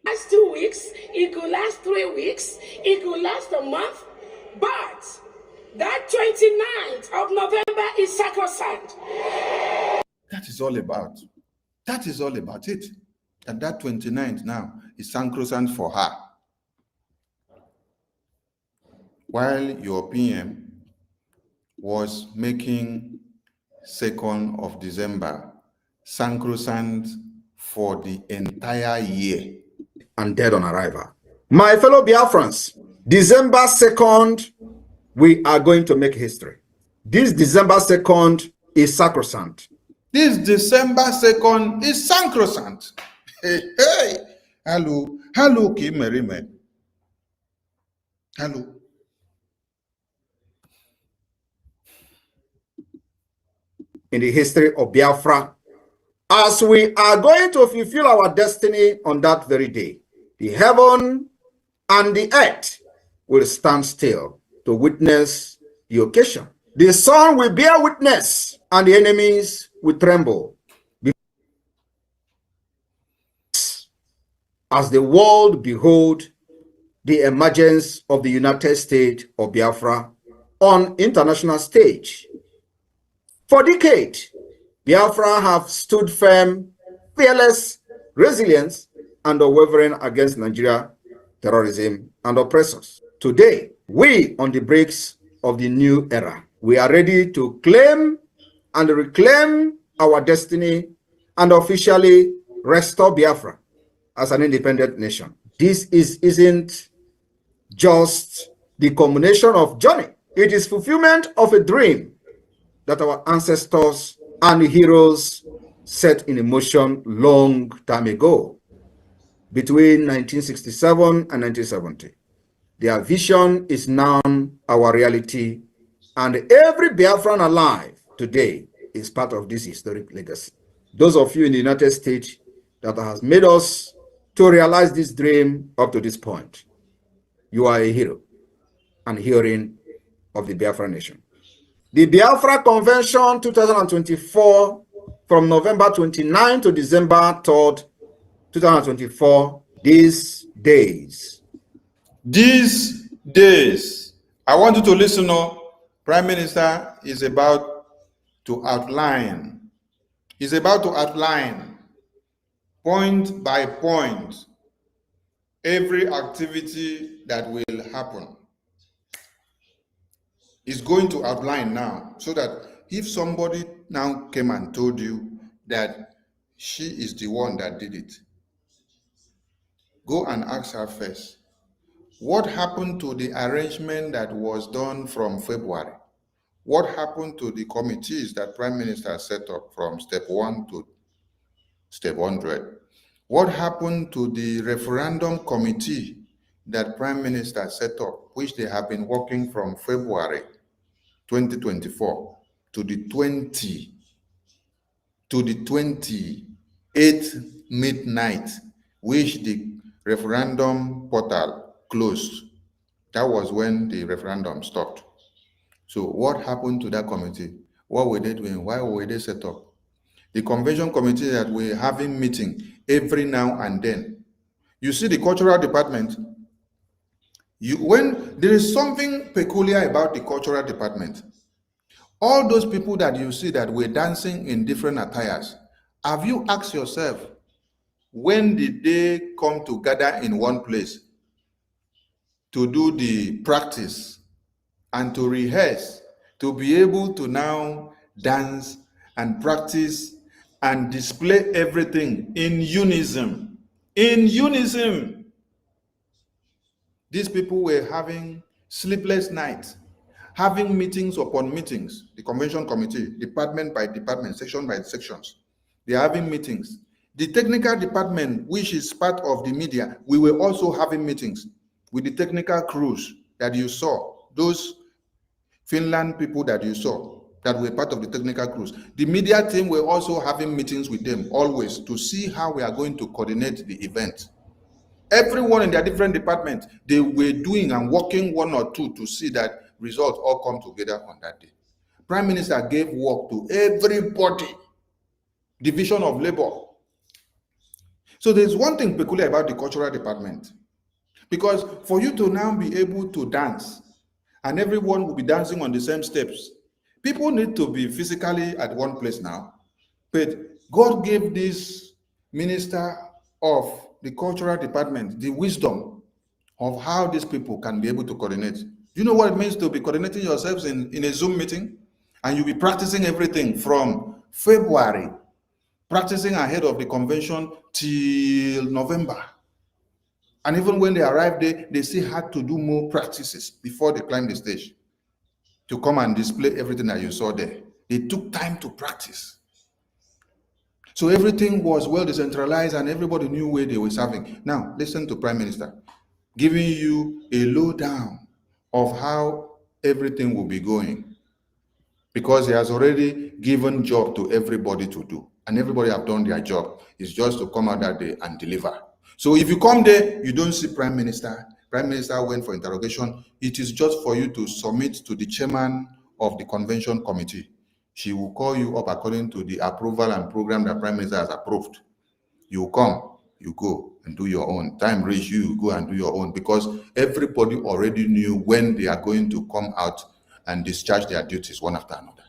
Last 2 weeks, it could last 3 weeks, it could last a month, but that 29th of November is sacrosanct. That is all about. That is all about it. And that 29th now is sacrosanct for her. While your PM was making 2nd of December, sacrosanct for the entire year. And dead on arrival. My fellow Biafrans, December 2nd, we are going to make history. This December 2nd is sacrosanct. This December 2nd is sacrosanct. Hey, hey. Hello, Kim Merime. Hello. In the history of Biafra, as we are going to fulfill our destiny on that very day, the heaven and the earth will stand still to witness the occasion. The sun will bear witness, and the enemies will tremble. As the world behold the emergence of the United States of Biafra on international stage. For decades, Biafra have stood firm, fearless, resilient, and unwavering against Nigeria, terrorism, and oppressors. Today, we on the brakes of the new era. We are ready to claim and reclaim our destiny and officially restore Biafra as an independent nation. This isn't just the culmination of journey. It is fulfillment of a dream that our ancestors and heroes set in motion long time ago, between 1967 and 1970. Their vision is now our reality, and every Biafran alive today is part of this historic legacy. Those of you in the United States that has made us to realize this dream up to this point, you are a hero and heroine of the Biafra nation. The Biafra Convention 2024, from November 29 to December 3rd, 2024, these days, I want you to listen up. Prime Minister is about to outline. He's about to outline point by point every activity that will happen. Is going to outline now, so that if somebody now came and told you that she is the one that did it, go and ask her first, what happened to the arrangement that was done from February? What happened to the committees that Prime Minister set up from step 1 to step 100? What happened to the referendum committee that Prime Minister set up, which they have been working from February 2024 to the 28th midnight, which the referendum portal closed? That was when the referendum stopped. So what happened to that committee? What were they doing? Why were they set up? The convention committee that we're having meeting every now and then. You see the cultural department. When there is something peculiar about the cultural department, all those people that you see that were dancing in different attires, have you asked yourself, when did they come to gather in one place to do the practice and to rehearse, to be able to now dance and practice and display everything in unison? In unison. These people were having sleepless nights, having meetings upon meetings, the convention committee, department by department, section by sections. They are having meetings. The technical department, which is part of the media, we were also having meetings with the technical crews that you saw, those Finland people that you saw that were part of the technical crews. The media team were also having meetings with them always to see how we are going to coordinate the event. Everyone in their different departments, they were doing and working one or two to see that results all come together on that day. Prime Minister gave work to everybody, division of labor. So there's one thing peculiar about the cultural department, because for you to now be able to dance and everyone will be dancing on the same steps, people need to be physically at one place now. But God gave this minister of the cultural department the wisdom of how these people can be able to coordinate. Do you know what it means to be coordinating yourselves in a Zoom meeting? And you'll be practicing everything from February, practicing ahead of the convention till November. And even when they arrived there, they still had to do more practices before they climbed the stage to come and display everything that you saw there. They took time to practice. So everything was well decentralized and everybody knew where they were serving. Now, listen to Prime Minister giving you a lowdown of how everything will be going, because he has already given job to everybody to do, and everybody have done their job. It's just to come out that day and deliver. So if you come there, you don't see Prime Minister. Prime Minister went for interrogation. It is just for you to submit to the chairman of the convention committee. She will call you up according to the approval and program that Prime Minister has approved. You come, you go and do your own. Time reach, you go and do your own, because everybody already knew when they are going to come out and discharge their duties one after another.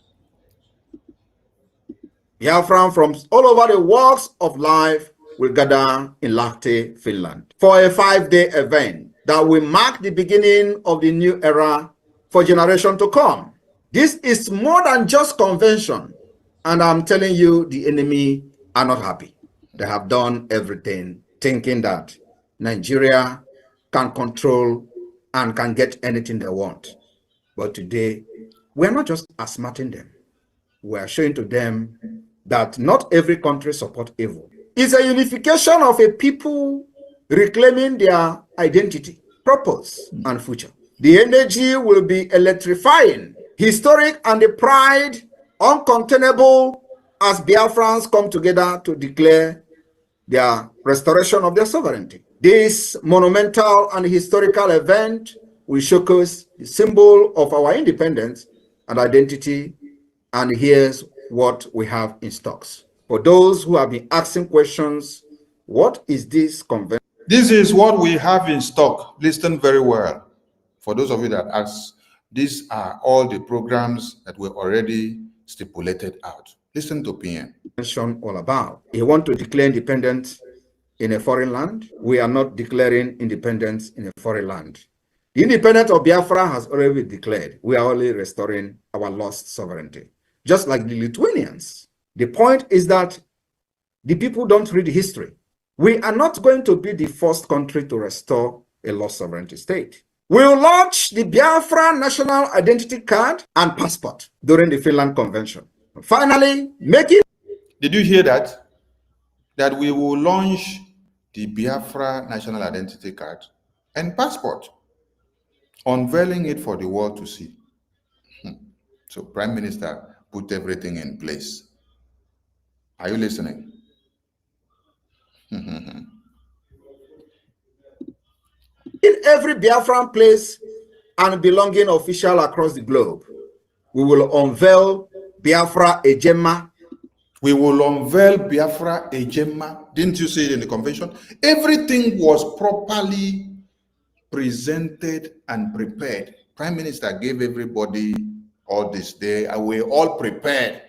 Biafran from all over the walks of life will gather in Lahti, Finland, for a 5-day event that will mark the beginning of the new era for generations to come. This is more than just convention, and I'm telling you, the enemy are not happy. They have done everything thinking that Nigeria can control and can get anything they want. But today, we're not just asthmating them. We're showing to them that not every country supports evil. It's a unification of a people reclaiming their identity, purpose, and future. The energy will be electrifying, historic, and the pride uncontainable as Biafrans come together to declare their restoration of their sovereignty. This monumental and historical event will showcase the symbol of our independence and identity, and here's what we have in stocks. For those who have been asking questions, what is this convention? This is what we have in stock. Listen very well. For those of you that ask, these are all the programs that were already stipulated out. Listen to PN. All about. You want to declare independence in a foreign land? We are not declaring independence in a foreign land. The independence of Biafra has already been declared. We are only restoring our lost sovereignty, just like the Lithuanians. The point is that the people don't read history. We are not going to be the first country to restore a lost sovereignty state. We will launch the Biafra National Identity Card and Passport during the Finland Convention. Finally, make it. Did you hear that? That we will launch the Biafra National Identity Card and Passport, unveiling it for the world to see. So Prime Minister put everything in place. Are you listening? In every Biafran place and belonging official across the globe, we will unveil Biafra Ejema. We will unveil Biafra Ejema. Didn't you see it in the convention? Everything was properly presented and prepared. Prime Minister gave everybody all this. They were all prepared.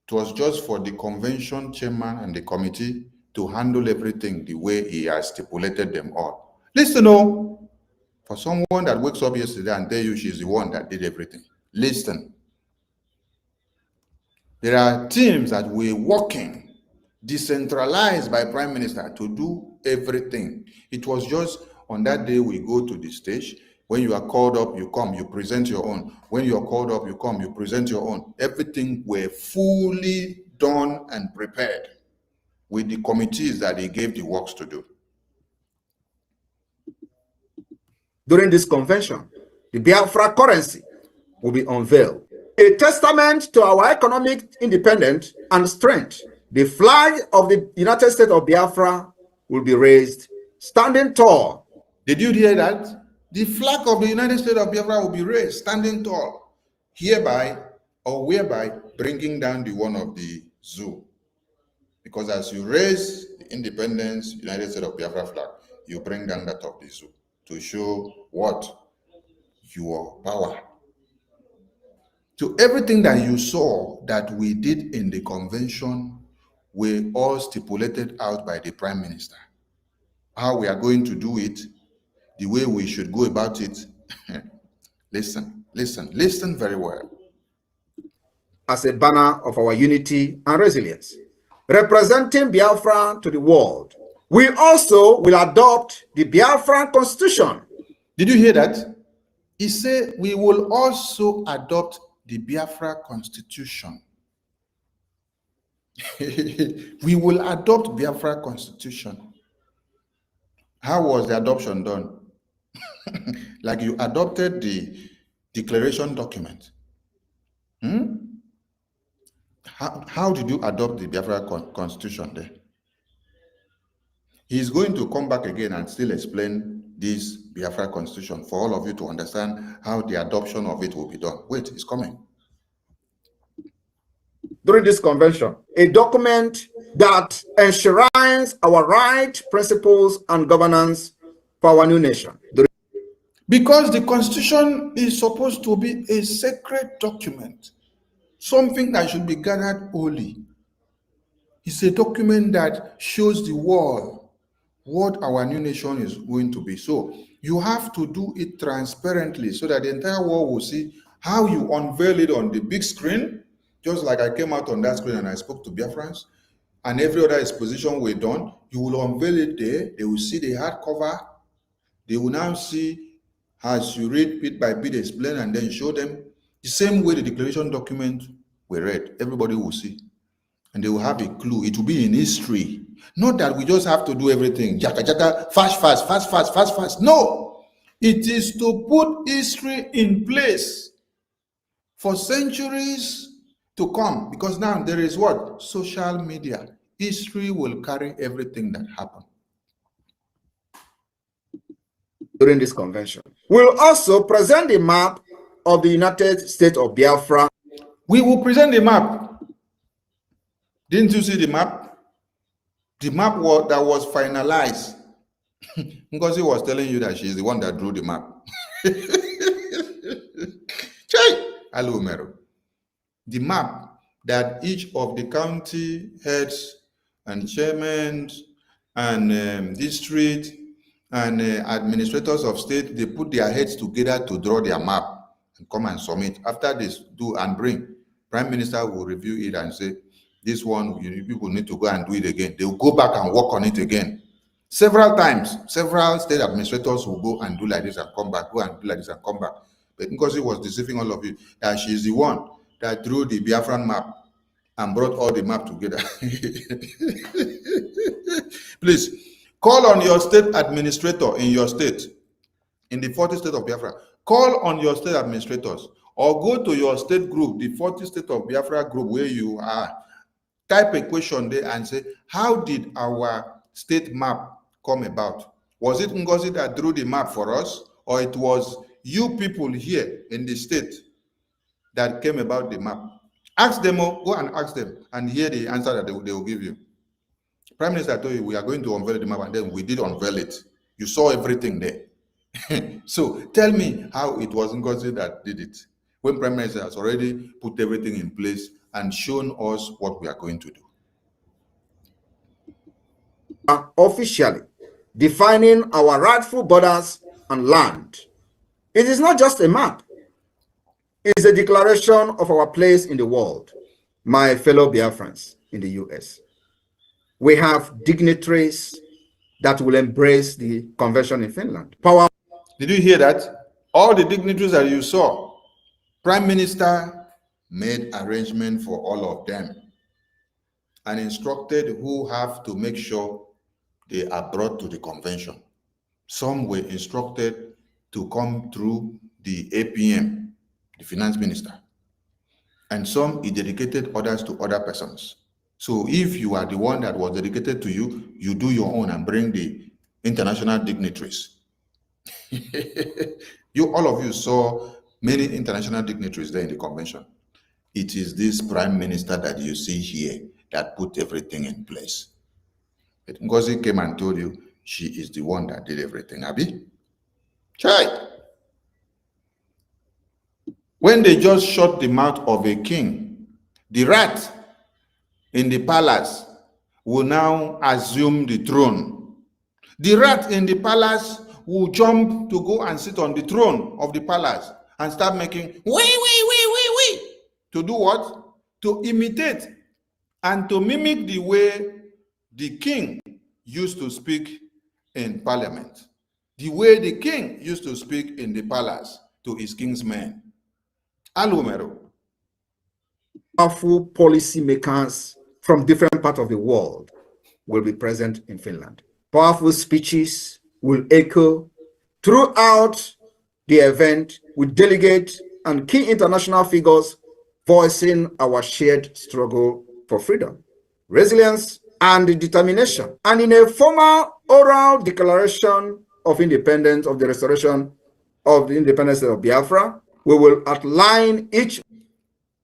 It was just for the convention chairman and the committee to handle everything the way he has stipulated them all. Listen, for someone that wakes up yesterday and tell you she's the one that did everything, listen. There are teams that were working, decentralized by Prime Minister to do everything. It was just on that day we go to the stage. When you are called up, you come, you present your own. When you are called up, you come, you present your own. Everything were fully done and prepared with the committees that he gave the works to do. During this convention, the Biafra currency will be unveiled, a testament to our economic independence and strength. The flag of the United States of Biafra will be raised, standing tall. Did you hear that? The flag of the United States of Biafra will be raised, standing tall, hereby or whereby bringing down the one of the zoo. Because as you raise the independence United States of Biafra flag, you bring down that of the zoo to show what? Your power. So everything that you saw that we did in the convention were all stipulated out by the Prime Minister. How we are going to do it, the way we should go about it. Listen very well. as a banner of our unity and resilience. Representing Biafra to the world, we also will adopt the Biafra-Constitution. Did you hear that? He said we will also adopt the Biafra-Constitution. We will adopt Biafra-Constitution. How was the adoption done? Like you adopted the declaration document. How did you adopt the Biafra Constitution there? He's going to come back again and still explain this Biafra Constitution for all of you to understand how the adoption of it will be done. Wait, it's coming. During this convention, a document that enshrines our rights, principles, and governance for our new nation. Because the Constitution is supposed to be a sacred document, something that should be gathered holy. It's a document that shows the world what our new nation is going to be. So you have to do it transparently so that the entire world will see how you unveil it on the big screen, just like I came out on that screen and I spoke to Biafrans, and every other exposition we've done. You will unveil it there. They will see the hardcover. They will now see, as you read bit by bit, explain, and then show them the same way the declaration document we read. Everybody will see. And they will have a clue. It will be in history. Not that we just have to do everything. Jaka jaka, fast, fast, fast, fast, fast, fast. No. It is to put history in place for centuries to come. Because now there is what? Social media. History will carry everything that happened. During this convention, we'll also present the map of the United States of Biafra. We will present the map. Didn't you see the map? The map that was finalized. Ngozi was telling you that she's the one that drew the map. Hello, Mero. The map that each of the county heads and chairmen and district and administrators of state, they put their heads together to draw their map and come and submit. After this, do and bring. Prime Minister will review it and say, this one, people need to go and do it again. They will go back and work on it again. Several times, several state administrators will go and do like this and come back, go and do like this and come back. But because he was deceiving all of you, that she's the one that drew the Biafran map and brought all the map together. Please, call on your state administrator in your state, in the 40 state of Biafra. Call on your state administrators or go to your state group, the 40 state of Biafra group where you are. Type a question there and say, how did our state map come about? Was it Ngozi that drew the map for us, or it was you people here in the state that came about the map? Ask them, go and ask them and hear the answer that they will give you. Prime Minister told you we are going to unveil the map, and then we did unveil it. You saw everything there. So tell me how it was Ngozi that did it, when Prime Minister has already put everything in place and shown us what we are going to do. Officially defining our rightful borders and land. It is not just a map. It is a declaration of our place in the world. My fellow Biafrans in the US, we have dignitaries that will embrace the convention in Finland. Power. Did you hear that? All the dignitaries that you saw, Prime Minister made arrangement for all of them and instructed who have to make sure they are brought to the convention. Some were instructed to come through the APM, the finance minister, and some he dedicated others to other persons. So if you are the one that was dedicated to you, you do your own and bring the international dignitaries. All of you saw many international dignitaries there in the convention. It is this prime minister that you see here that put everything in place. But Ngozi came and told you she is the one that did everything, Abi. Chai. When they just shut the mouth of a king, the rat in the palace will now assume the throne. The rat in the palace will jump to go and sit on the throne of the palace and start making wee. To do what? to imitate and to mimic the way the king used to speak in parliament, the way the king used to speak in the palace to his king's men. Alumero. Powerful policymakers from different parts of the world will be present in Finland. Powerful speeches will echo throughout the event with delegates and key international figures voicing our shared struggle for freedom, resilience, and determination. And in a formal oral declaration of independence, of the restoration of the independence of Biafra, we will outline each.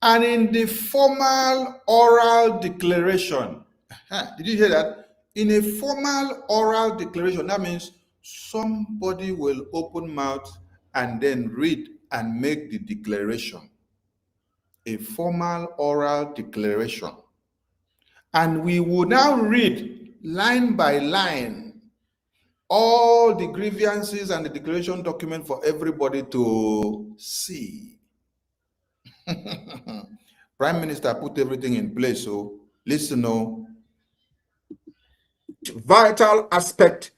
And in the formal oral declaration, did you hear that? In a formal oral declaration, that means somebody will open mouth and then read and make the declaration. A formal oral declaration. And we will now read line by line all the grievances and the declaration document for everybody to see. Prime Minister put everything in place, so listen. Vital aspect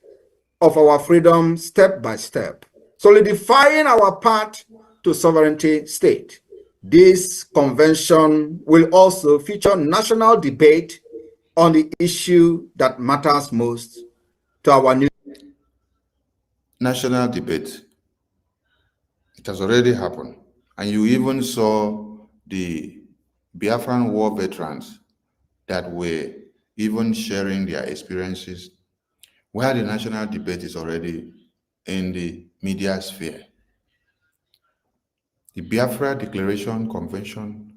of our freedom step by step, solidifying our path to sovereignty state. This convention will also feature national debate on the issue that matters most to our new national debate. It has already happened. And you even saw the Biafran war veterans that were even sharing their experiences, where the national debate is already in the media sphere. The Biafra Declaration Convention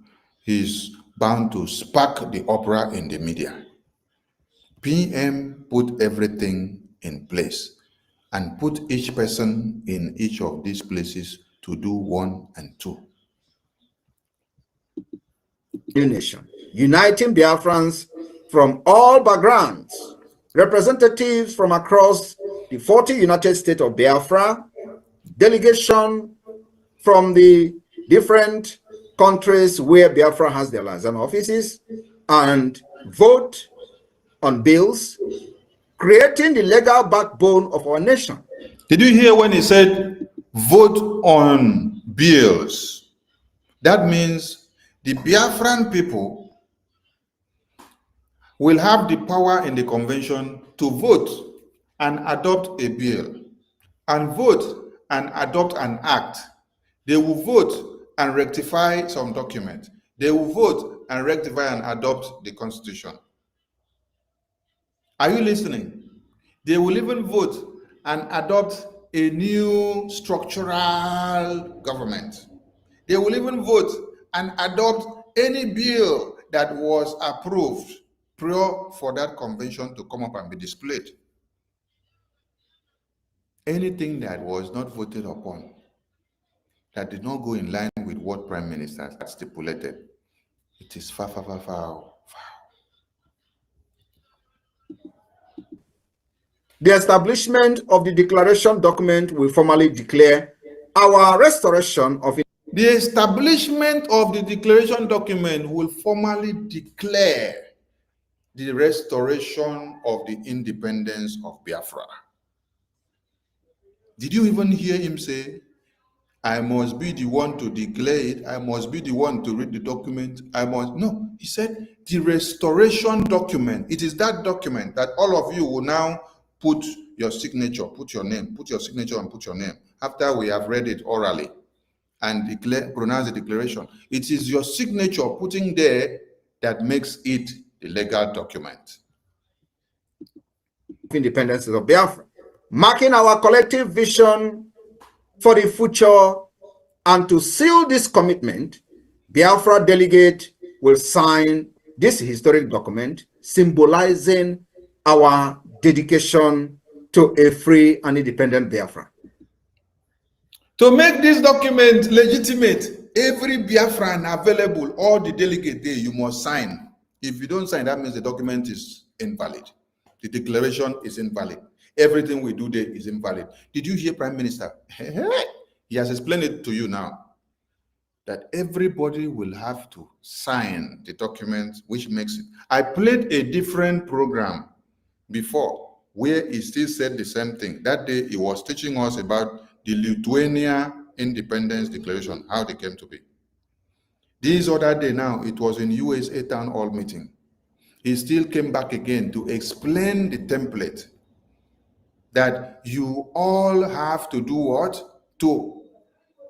is bound to spark the uproar in the media. PM put everything in place and put each person in each of these places to do 1 and 2. new nation, uniting Biafrans from all backgrounds, representatives from across the 40 United States of Biafra, delegation from the different countries where Biafra has their liaison offices, and vote on bills, creating the legal backbone of our nation. Did you hear when he said vote on bills? That means the Biafran people will have the power in the convention to vote and adopt a bill, and vote and adopt an act. They will vote and rectify some document. They will vote and rectify and adopt the constitution. Are you listening? They will even vote and adopt a new structural government. They will even vote and adopt any bill that was approved prior for that convention to come up and be displayed. Anything that was not voted upon, that did not go in line with what Prime Minister had stipulated, it is foul. The establishment of the declaration document will formally declare our restoration of it. The establishment of the declaration document will formally declare the restoration of the independence of Biafra. Did you even hear him say, I must be the one to declare it, I must be the one to read the document, No, he said the restoration document. It is that document that all of you will now put your signature, put your name, put your signature and put your name after we have read it orally and pronounce the declaration. It is your signature putting there that makes it the legal document. Independence of Biafra, marking our collective vision for the future. And to seal this commitment, Biafra delegate will sign this historic document symbolizing our dedication to a free and independent Biafra. To make this document legitimate, every Biafran available, all the delegate there, you must sign. If you don't sign, that means the document is invalid. The declaration is invalid. Everything we do there is invalid. Did you hear Prime Minister? He has explained it to you now. that everybody will have to sign the document, which makes it. I played a different program before where he still said the same thing. That day he was teaching us about the Lithuania Independence Declaration, how they came to be. This other day now, it was in USA Town Hall meeting. He still came back again to explain the template that you all have to do what? To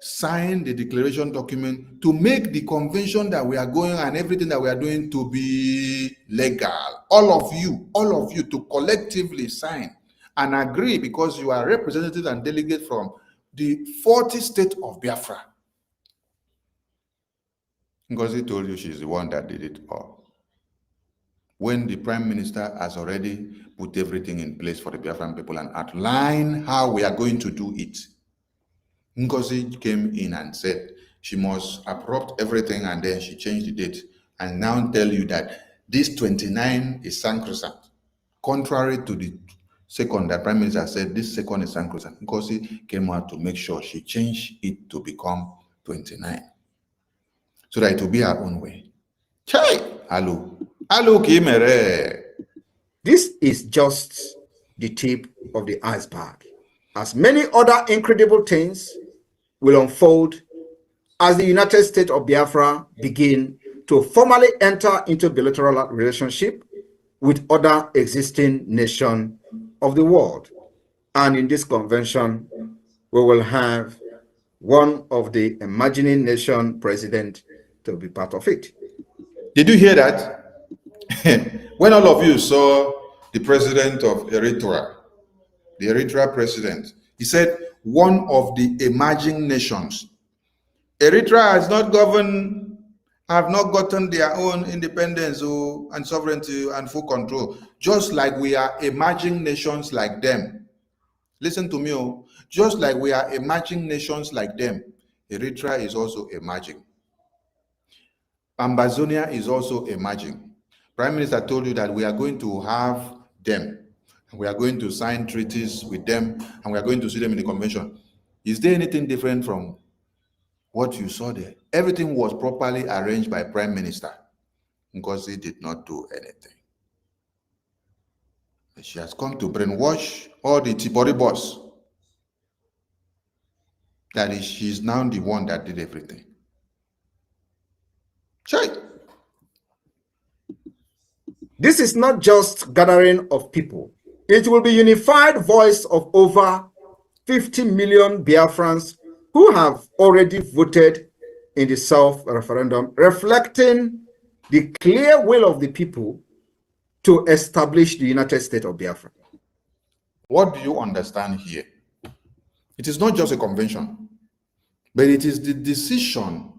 sign the declaration document to make the convention that we are going and everything that we are doing to be legal. All of you to collectively sign and agree, because you are representatives and delegates from the 40 states of Biafra. Ngozi told you she's the one that did it all, when the Prime Minister has already put everything in place for the Biafran people and outlined how we are going to do it. Ngozi came in and said she must abrupt everything, and then she changed the date and now tell you that this 29 is sacrosanct, contrary to the second that Prime Minister said this second is sacrosanct. Ngozi came out to make sure she changed it to become 29 so that it will be her own way. Chai! Hello. Hello, Kimere. This is just the tip of the iceberg, as many other incredible things will unfold as the United States of Biafra begin to formally enter into bilateral relationship with other existing nations of the world. And in this convention, we will have one of the imagining nation president to be part of it. Did you hear that? When all of you saw the president of Eritrea, the Eritrea president, he said one of the emerging nations. Eritrea has not governed, have not gotten their own independence and sovereignty and full control, just like we are emerging nations like them. Listen to me, just like we are emerging nations like them, Eritrea is also emerging. Ambazonia is also emerging. Prime Minister told you that we are going to have them. We are going to sign treaties with them, and we are going to see them in the convention. Is there anything different from what you saw there? Everything was properly arranged by Prime Minister. Ngozi did not do anything. She has come to brainwash all the Tibori boss. That is, she's now the one that did everything. Chai. This is not just gathering of people. It will be unified voice of over 50 million Biafrans who have already voted in the self-referendum, reflecting the clear will of the people to establish the United States of Biafra. What do you understand here? It is not just a convention, but it is the decision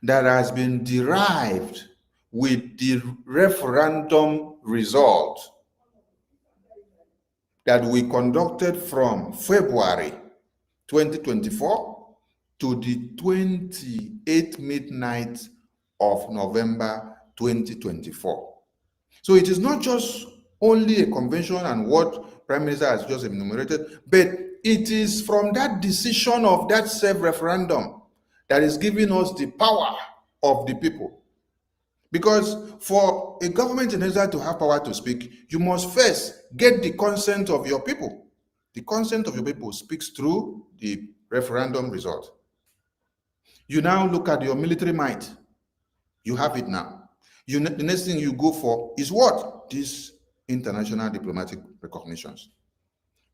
that has been derived with the referendum result that we conducted from February 2024 to the 28th midnight of November 2024. So it is not just only a convention and what Prime Minister has just enumerated, but it is from that decision of that self-referendum that is giving us the power of the people. Because for a government in Israel to have power to speak, you must first get the consent of your people. The consent of your people speaks through the referendum result. You now look at your military might. You have it now. The next thing you go for is what? These international diplomatic recognitions.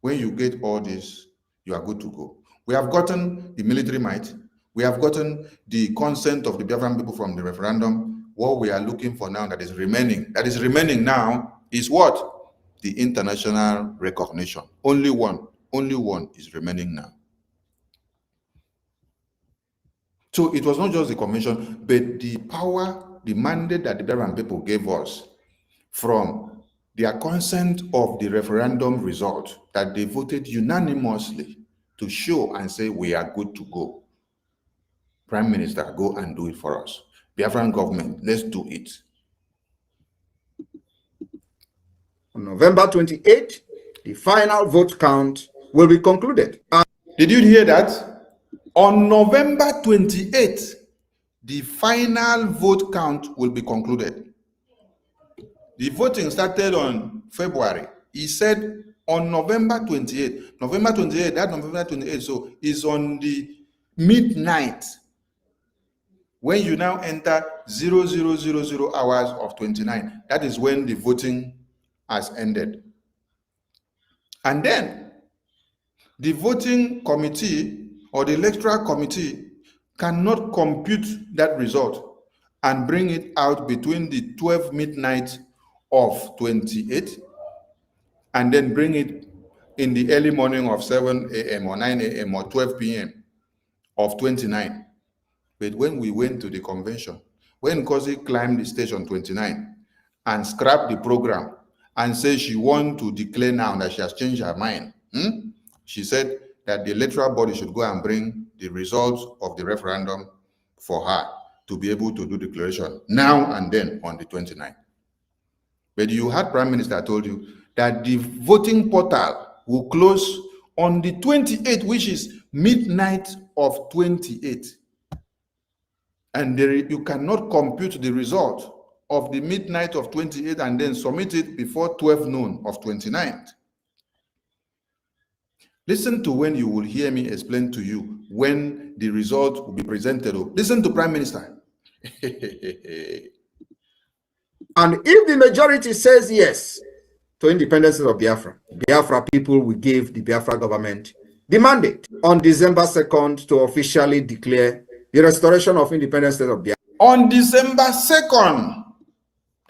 When you get all this, you are good to go. We have gotten the military might. We have gotten the consent of the Biafran people from the referendum. What we are looking for now that is remaining now is what? The international recognition. Only one is remaining now. So it was not just the convention, but the power, the mandate that the Biafran people gave us from their consent of the referendum result, that they voted unanimously to show and say we are good to go. Prime Minister, go and do it for us. Biafran government, let's do it. On November 28th, the final vote count will be concluded. Did you hear that? On November 28th, the final vote count will be concluded. The voting started on February. He said on November 28th. November 28th, that November 28th, so is on the midnight when you now enter 0000 hours of 29. That is when the voting has ended. And then the voting committee or the electoral committee cannot compute that result and bring it out between the 12 midnight of 28 and then bring it in the early morning of 7 a.m. or 9 a.m. or 12 p.m. of 29. But when we went to the convention, when Ngozi climbed the stage on 29 and scrapped the program and said she wants to declare now that she has changed her mind, she said that the electoral body should go and bring the results of the referendum for her to be able to do declaration now and then on the 29th. But you had Prime Minister told you that the voting portal will close on the 28th, which is midnight of 28. And there, you cannot compute the result of the midnight of 28 and then submit it before 12 noon of 29th. Listen to when you will hear me explain to you when the result will be presented. Listen to Prime Minister. And if the majority says yes to independence of Biafra, Biafra people will give the Biafra government the mandate on December 2nd to officially declare the restoration of independence of Biafra. On December 2nd,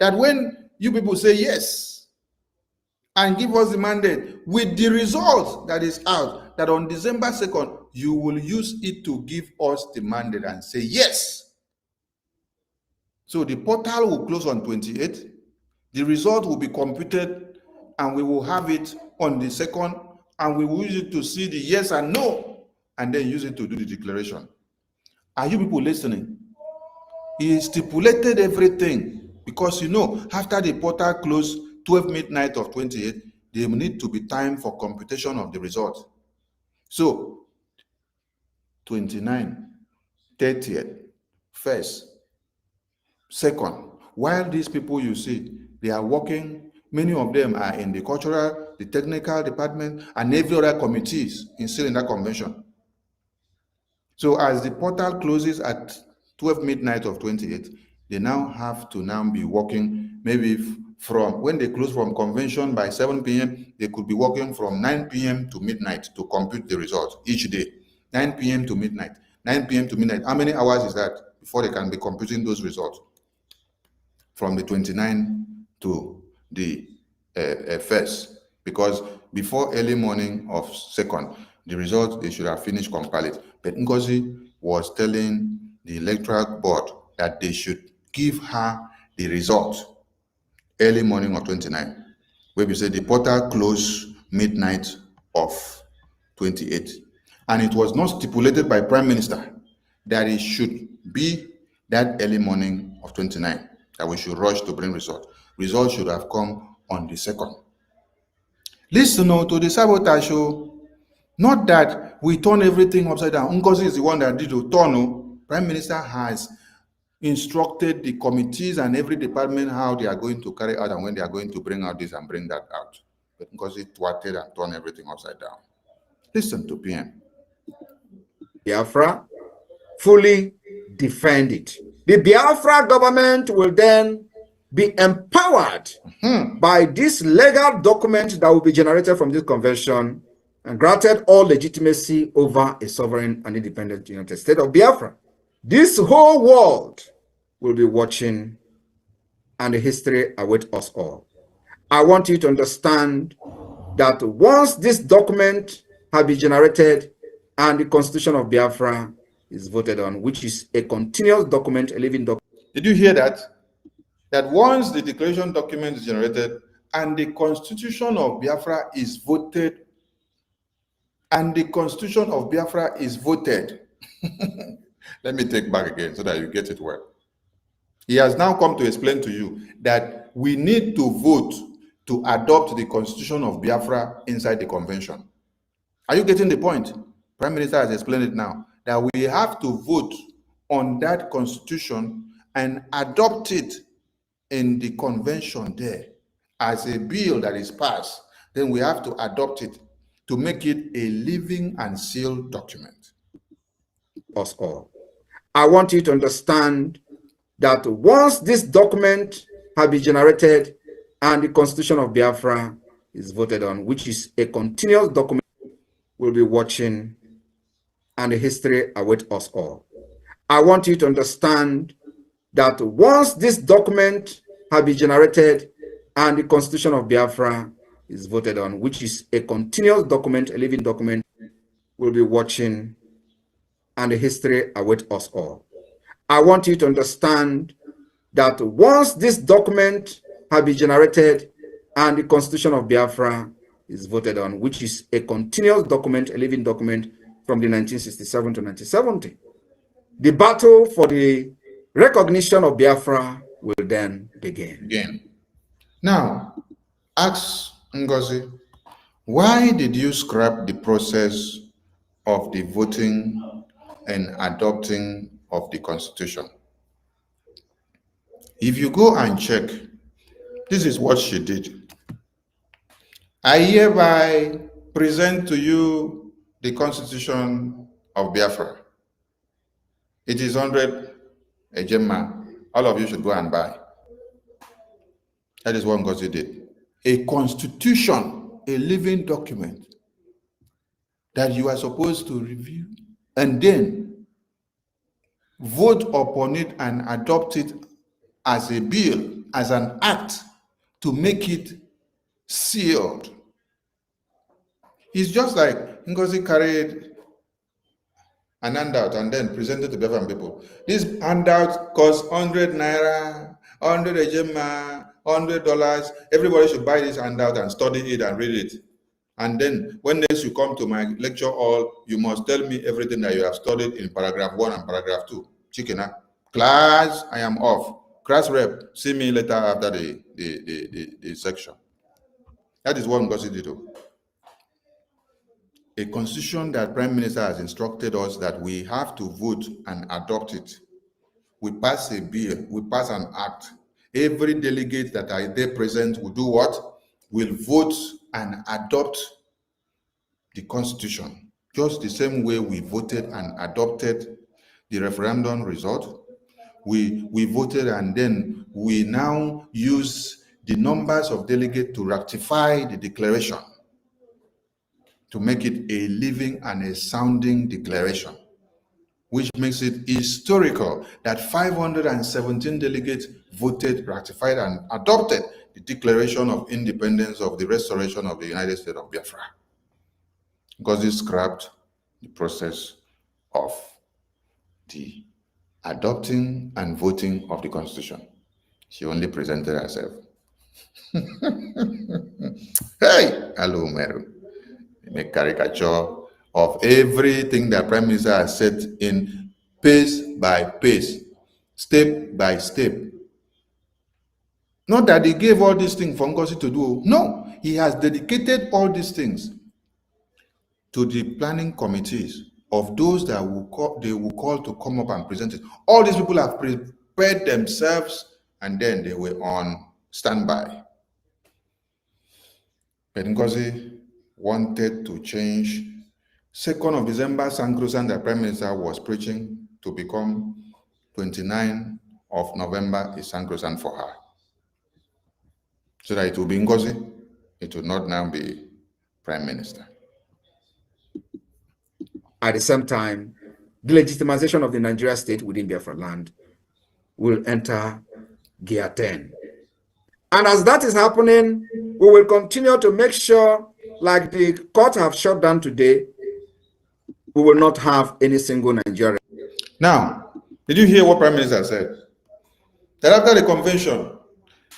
that when you people say yes and give us the mandate with the result that is out, that on December 2nd, you will use it to give us the mandate and say yes. So the portal will close on 28th. The result will be computed and we will have it on the 2nd and we will use it to see the yes and no and then use it to do the declaration. Are you people listening? He stipulated everything because, you know, after the portal closed 12 midnight of 28, there need to be time for computation of the result. So 29, 30th, 1st, 2nd, while these people you see, they are working, many of them are in the cultural, the technical department, and every other committees still in that convention. So as the portal closes at 12 midnight of 28, they now have to now be working maybe from, when they close from convention by 7 p.m., they could be working from 9 p.m. to midnight to compute the result each day. 9 p.m. to midnight, 9 p.m. to midnight. How many hours is that before they can be computing those results? From the 29 to the 1st, because before early morning of 2nd, the result, they should have finished compiling. But Ngozi was telling the electoral board that they should give her the result early morning of 29, where we said the portal closed midnight of 28. And it was not stipulated by Prime Minister that it should be that early morning of 29, that we should rush to bring result. Results should have come on the 2nd. Listen to the sabotage show. Not that we turn everything upside down. Ngozi is the one that did to turn. Prime Minister has instructed the committees and every department how they are going to carry out and when they are going to bring out this and bring that out. But Ngozi thwarted and turned everything upside down. Listen to PM. Biafra fully defend it. The Biafra government will then be empowered by this legal document that will be generated from this convention and granted all legitimacy over a sovereign and independent United States of Biafra. This whole world will be watching and the history awaits us all. I want you to understand that once this document has been generated and the Constitution of Biafra is voted on, which is a continuous document, a living document. Did you hear that? That once the declaration document is generated and the Constitution of Biafra is voted, let me take back again so that you get it well. He has now come to explain to you that we need to vote to adopt the Constitution of Biafra inside the convention. Are you getting the point? Prime Minister has explained it now, that we have to vote on that constitution and adopt it in the convention there as a bill that is passed, then we have to adopt it to make it a living and sealed document. Us all. I want you to understand that once this document has been generated and the Constitution of Biafra is voted on, which is a continuous document we'll be watching, and the history awaits us all. I want you to understand that once this document has been generated and the Constitution of Biafra is voted on, which is a continuous document, a living document we'll be watching, and the history awaits us all. I want you to understand that once this document has been generated and the Constitution of Biafra is voted on, which is a continuous document, a living document from the 1967 to 1970, the battle for the recognition of Biafra will then begin. Now, ask Ngozi, why did you scrap the process of the voting and adopting of the Constitution? If you go and check, this is what she did. I hereby present to you the Constitution of Biafra. It is 100 a gemma. All of you should go and buy. That is what Ngozi did. A constitution, a living document that you are supposed to review and then vote upon it and adopt it as a bill, as an act to make it sealed. It's just like Ngozi carried an handout and then presented to Biafran people. This handout costs 100 naira, 100 ejema, $100. Everybody should buy this handout and study it and read it. And then when next you come to my lecture hall, you must tell me everything that you have studied in paragraph 1 and paragraph 2. Chicken, class, I am off. Class rep, see me later after the section. That is what Ngozi did. A constitution that Prime Minister has instructed us that we have to vote and adopt it. We pass a bill, we pass an act. Every delegate that are there present will do what? Will vote and adopt the Constitution. Just the same way we voted and adopted the referendum result. We voted and then we now use the numbers of delegates to ratify the declaration, to make it a living and a sounding declaration, which makes it historical that 517 delegates voted, ratified, and adopted the Declaration of Independence of the Restoration of the United States of Biafra. Because it scrapped the process of the adopting and voting of the Constitution. She only presented herself. Hey, hello, Meru. Make caricature of everything that Prime Minister has said in pace by pace, step by step. Not that he gave all these things for Ngozi to do. No, he has dedicated all these things to the planning committees of those that they will call to come up and present it. All these people have prepared themselves and then they were on standby. But Ngozi wanted to change 2nd of December, Sankrusan, the Prime Minister was preaching to become 29 of November is Sankrusan for her. So that it will be Ngozi, it will not now be Prime Minister. At the same time, the legitimization of the Nigeria state within Biafra land will enter gear 10. And as that is happening, we will continue to make sure, like the court have shut down today, we will not have any single Nigerian. Now, did you hear what Prime Minister said? That after the convention,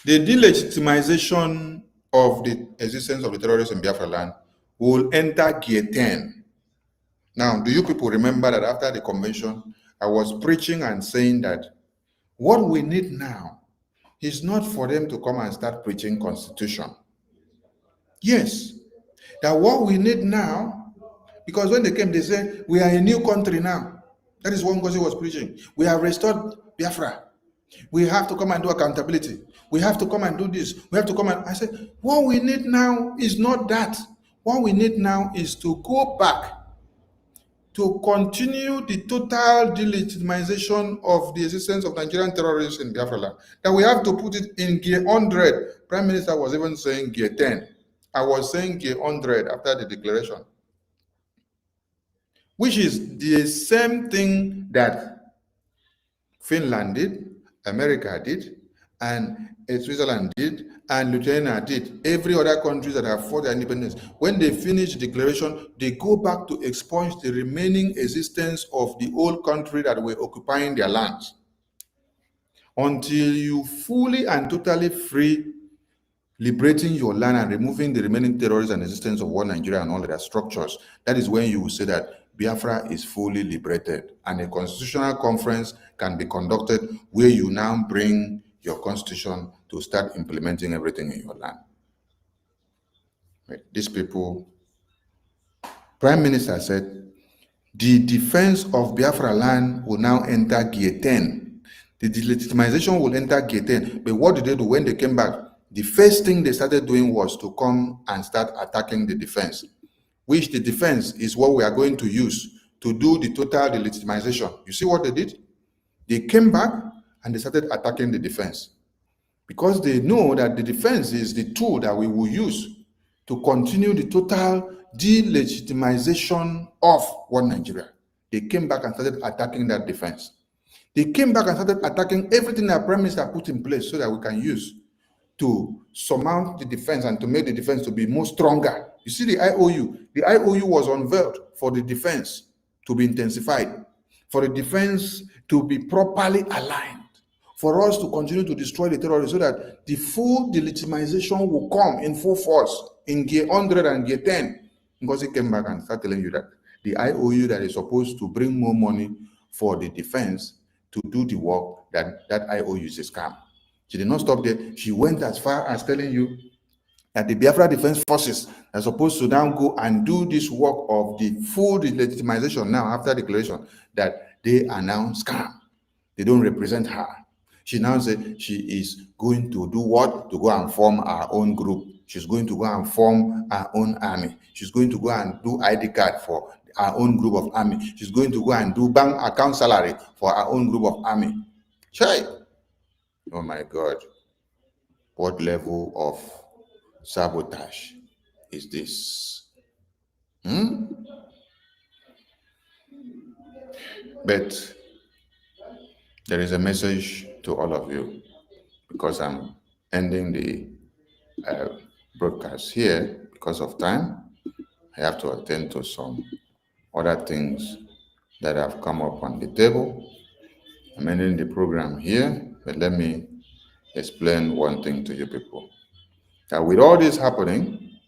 the delegitimization of the existence of the terrorists in Biafra land will enter gear 10. Now, do you people remember that after the convention, I was preaching and saying that what we need now is not for them to come and start preaching Constitution. Yes, that what we need now, because when they came, they said, we are a new country now. That is what Ngozi was preaching. We have restored Biafra. We have to come and do accountability. We have to come and do this. We have to come and... I said, what we need now is not that. What we need now is to go back to continue the total delegitimization of the existence of Nigerian terrorists in Biafra land. That we have to put it in gear 100. Prime Minister was even saying gear 10. I was saying gear 100 after the declaration, which is the same thing that Finland did, America did, and Switzerland did, and Lithuania did. Every other country that have fought their independence, when they finish the declaration, they go back to expunge the remaining existence of the old country that were occupying their lands. Until you fully and totally free liberating your land and removing the remaining terrorists and existence of one Nigeria and all their structures, that is when you will say that Biafra is fully liberated, and a constitutional conference can be conducted where you now bring your constitution to start implementing everything in your land. Right. These people, Prime Minister said, the defense of Biafra land will now enter gear 10. The delegitimization will enter gear 10. But what did they do when they came back? The first thing they started doing was to come and start attacking the defense, which the defense is what we are going to use to do the total delegitimization. You see what they did? They came back and they started attacking the defense, because they know that the defense is the tool that we will use to continue the total delegitimization of one Nigeria. They came back and started attacking that defense. They came back and started attacking everything that Prime Minister put in place so that we can use to surmount the defense and to make the defense to be more stronger. You see the IOU. The IOU was unveiled for the defense to be intensified, for the defense to be properly aligned, for us to continue to destroy the terrorists so that the full delegitimization will come in full force in gear 100 and gear 10. Because he came back and started telling you that the IOU that is supposed to bring more money for the defense to do the work, that IOU is a scam. She did not stop there. She went as far as telling you that the Biafra Defense Forces are supposed to now go and do this work of the full legitimization now after declaration, that they are now scam. They don't represent her. She now said she is going to do what? To go and form her own group. She's going to go and form her own army. She's going to go and do ID card for her own group of army. She's going to go and do bank account salary for her own group of army. Chai! Oh my God. What level of sabotage is this? But there is a message to all of you, because I'm ending the broadcast here because of time. I have to attend to some other things that have come up on the table. I'm ending the program here, but let me explain one thing to you people. That with all this happening,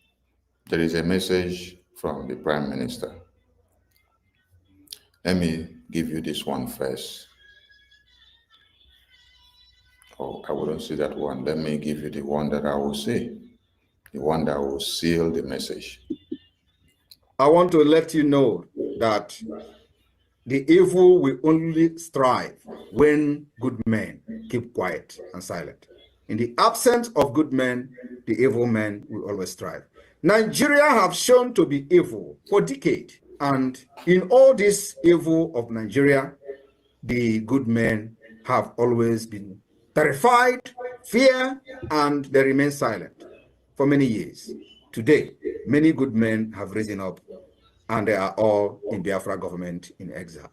there is a message from the Prime Minister. Let me give you this one first. Oh, I wouldn't say that one. Let me give you the one that I will say, the one that will seal the message. I want to let you know that the evil will only strive when good men keep quiet and silent. In the absence of good men, the evil men will always strive. Nigeria have shown to be evil for decades, and in all this evil of Nigeria, the good men have always been terrified, fear, and they remain silent for many years. Today, many good men have risen up, and they are all in Biafra government in exile.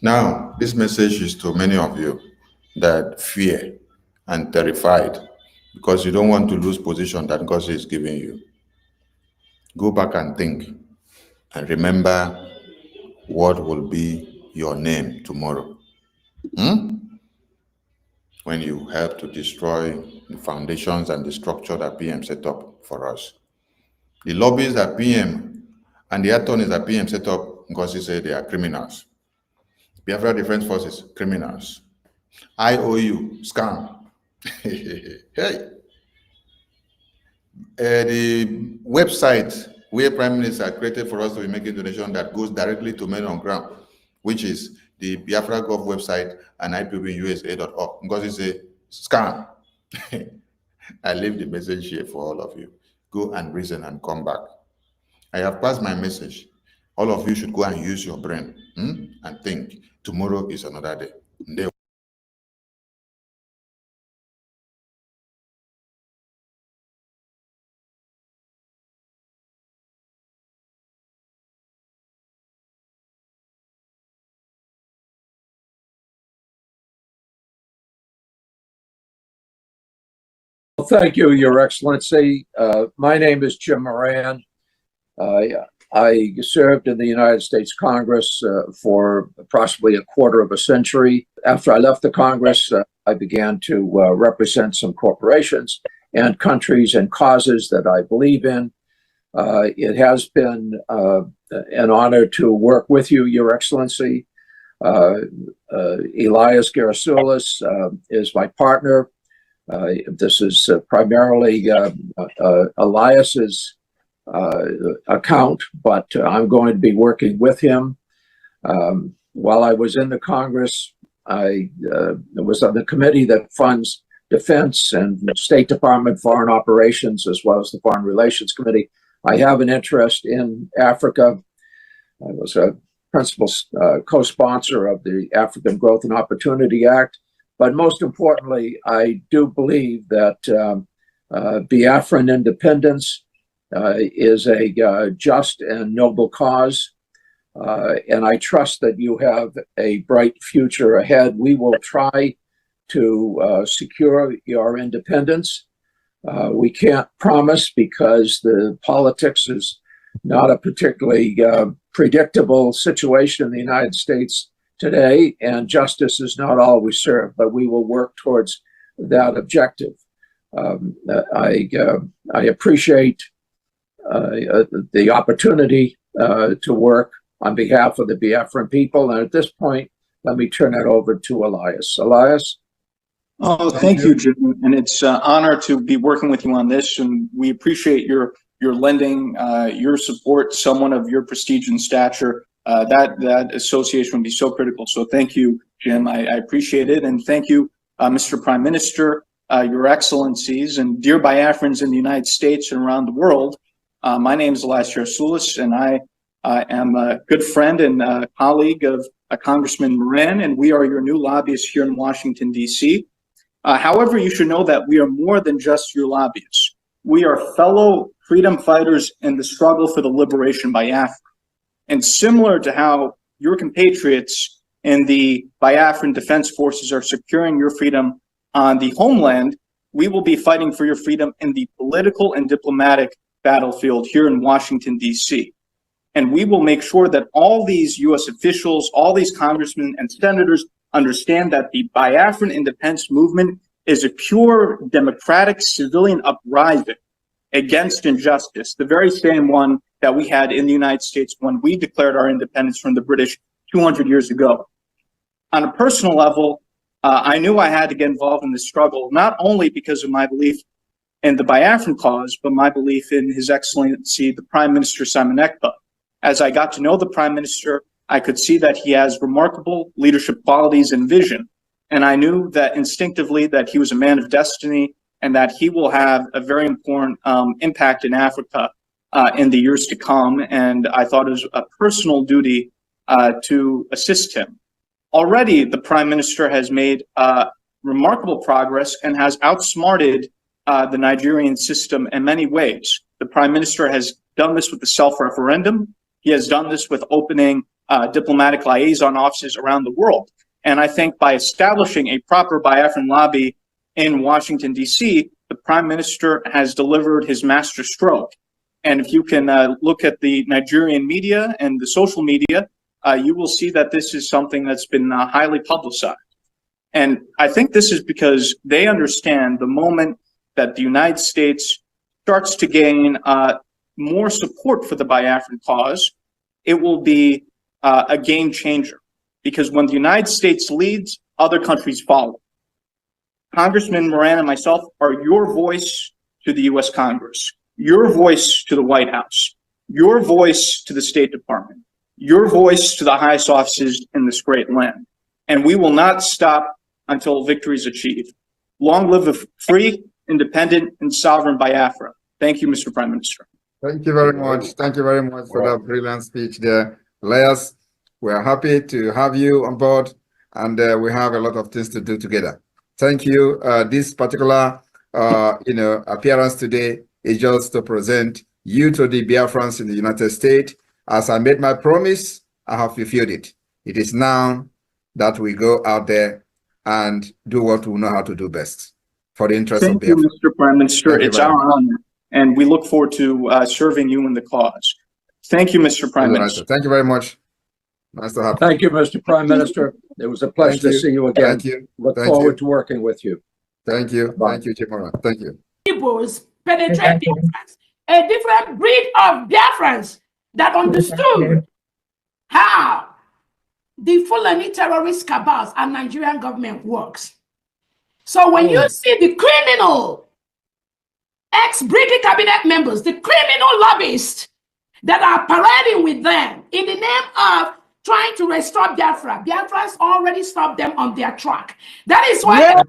Now, this message is to many of you that fear and terrified because you don't want to lose position that God is giving you. Go back and think and remember what will be your name tomorrow. When you help to destroy the foundations and the structure that PM set up for us. The lobbyists that PM and the attorneys that PM set up, Ngozi said they are criminals. Biafra Defense Forces, criminals. IOU, scam. Hey. The website where Prime Minister created for us to be making donation that goes directly to men on ground, which is the Biafra Gov website and IPOBUSA.org. Ngozi say, scam. I leave the message here for all of you. Go and reason and come back. I have passed my message. All of you should go and use your brain and think. Tomorrow is another day. Well, thank you, Your Excellency. My name is Jim Moran. I served in the United States Congress for approximately a quarter of a century. After I left the Congress, I began to represent some corporations and countries and causes that I believe in. It has been an honor to work with you, Your Excellency. Elias Gerasulis is my partner. This is primarily Elias's account, but I'm going to be working with him. While I was in the Congress, I was on the committee that funds defense and State Department foreign operations, as well as the Foreign Relations Committee. I have an interest in Africa. I was a principal co-sponsor of the African Growth and Opportunity Act. But most importantly, I do believe that Biafran independence is a just and noble cause. And I trust that you have a bright future ahead. We will try to secure your independence. We can't promise because the politics is not a particularly predictable situation in the United States today, and justice is not always served, but we will work towards that objective. I appreciate the opportunity to work on behalf of the Biafran people, and at this point, let me turn it over to Elias. Elias? Oh, thank you, Jim, and it's an honor to be working with you on this, and we appreciate your lending, your support, someone of your prestige and stature. That association would be so critical. So thank you, Jim. I appreciate it. And thank you, Mr. Prime Minister, Your Excellencies, and dear Biafrans in the United States and around the world. My name is Elias Gerasulis, and I am a good friend and colleague of Congressman Moran, and we are your new lobbyists here in Washington, D.C. However, you should know that we are more than just your lobbyists. We are fellow freedom fighters in the struggle for the liberation by Biafra. And similar to how your compatriots in the Biafran Defense Forces are securing your freedom on the homeland, we will be fighting for your freedom in the political and diplomatic battlefield here in Washington, D.C. And we will make sure that all these U.S. officials, all these congressmen and senators understand that the Biafran independence movement is a pure democratic civilian uprising against injustice, the very same one that we had in the United States when we declared our independence from the British 200 years ago. On a personal level, I knew I had to get involved in this struggle, not only because of my belief in the Biafran cause, but my belief in His Excellency, the Prime Minister Simon Ekpa. As I got to know the Prime Minister, I could see that he has remarkable leadership qualities and vision. And I knew that instinctively that he was a man of destiny and that he will have a very important impact in Africa in the years to come. And I thought it was a personal duty to assist him. Already, the Prime Minister has made remarkable progress and has outsmarted the Nigerian system in many ways. The Prime Minister has done this with the self-referendum. He has done this with opening diplomatic liaison offices around the world. And I think by establishing a proper Biafran lobby in Washington, D.C., the Prime Minister has delivered his master stroke. And if you can look at the Nigerian media and the social media, you will see that this is something that's been highly publicized. And I think this is because they understand the moment that the United States starts to gain more support for the Biafran cause, it will be a game changer. Because when the United States leads, other countries follow. Congressman Moran and myself are your voice to the U.S. Congress, your voice to the White House, your voice to the State Department, your voice to the highest offices in this great land. And we will not stop until victory is achieved. Long live a free, independent, and sovereign Biafra. Thank you, Mr. Prime Minister. Thank you very much. Thank you very much for that brilliant speech there. Layers, we are happy to have you on board, and we have a lot of things to do together. Thank you. This particular appearance today is just to present you to the Biafrans in the United States. As I made my promise, I have fulfilled it. It is now that we go out there and do what we know how to do best for the interest of Biafra. Thank you, Mr. Prime Minister. It's our honor, and we look forward to serving you in the cause. Thank you, Mr. Prime Minister. Thank you very much. Nice to have you. Thank you, Mr. Prime Minister. It was a pleasure to see you again. Thank you. Look forward to working with you. Thank you. Bye. Thank you, Chimora. Thank you. Igbos penetrate Biafrans, a different breed of Biafrans that understood how the Fulani terrorist cabals and Nigerian government works. So when you see the criminal ex-BRGIE cabinet members, the criminal lobbyists that are parading with them in the name of trying to restore Biafra, Biafrans already stopped them on their track. That is why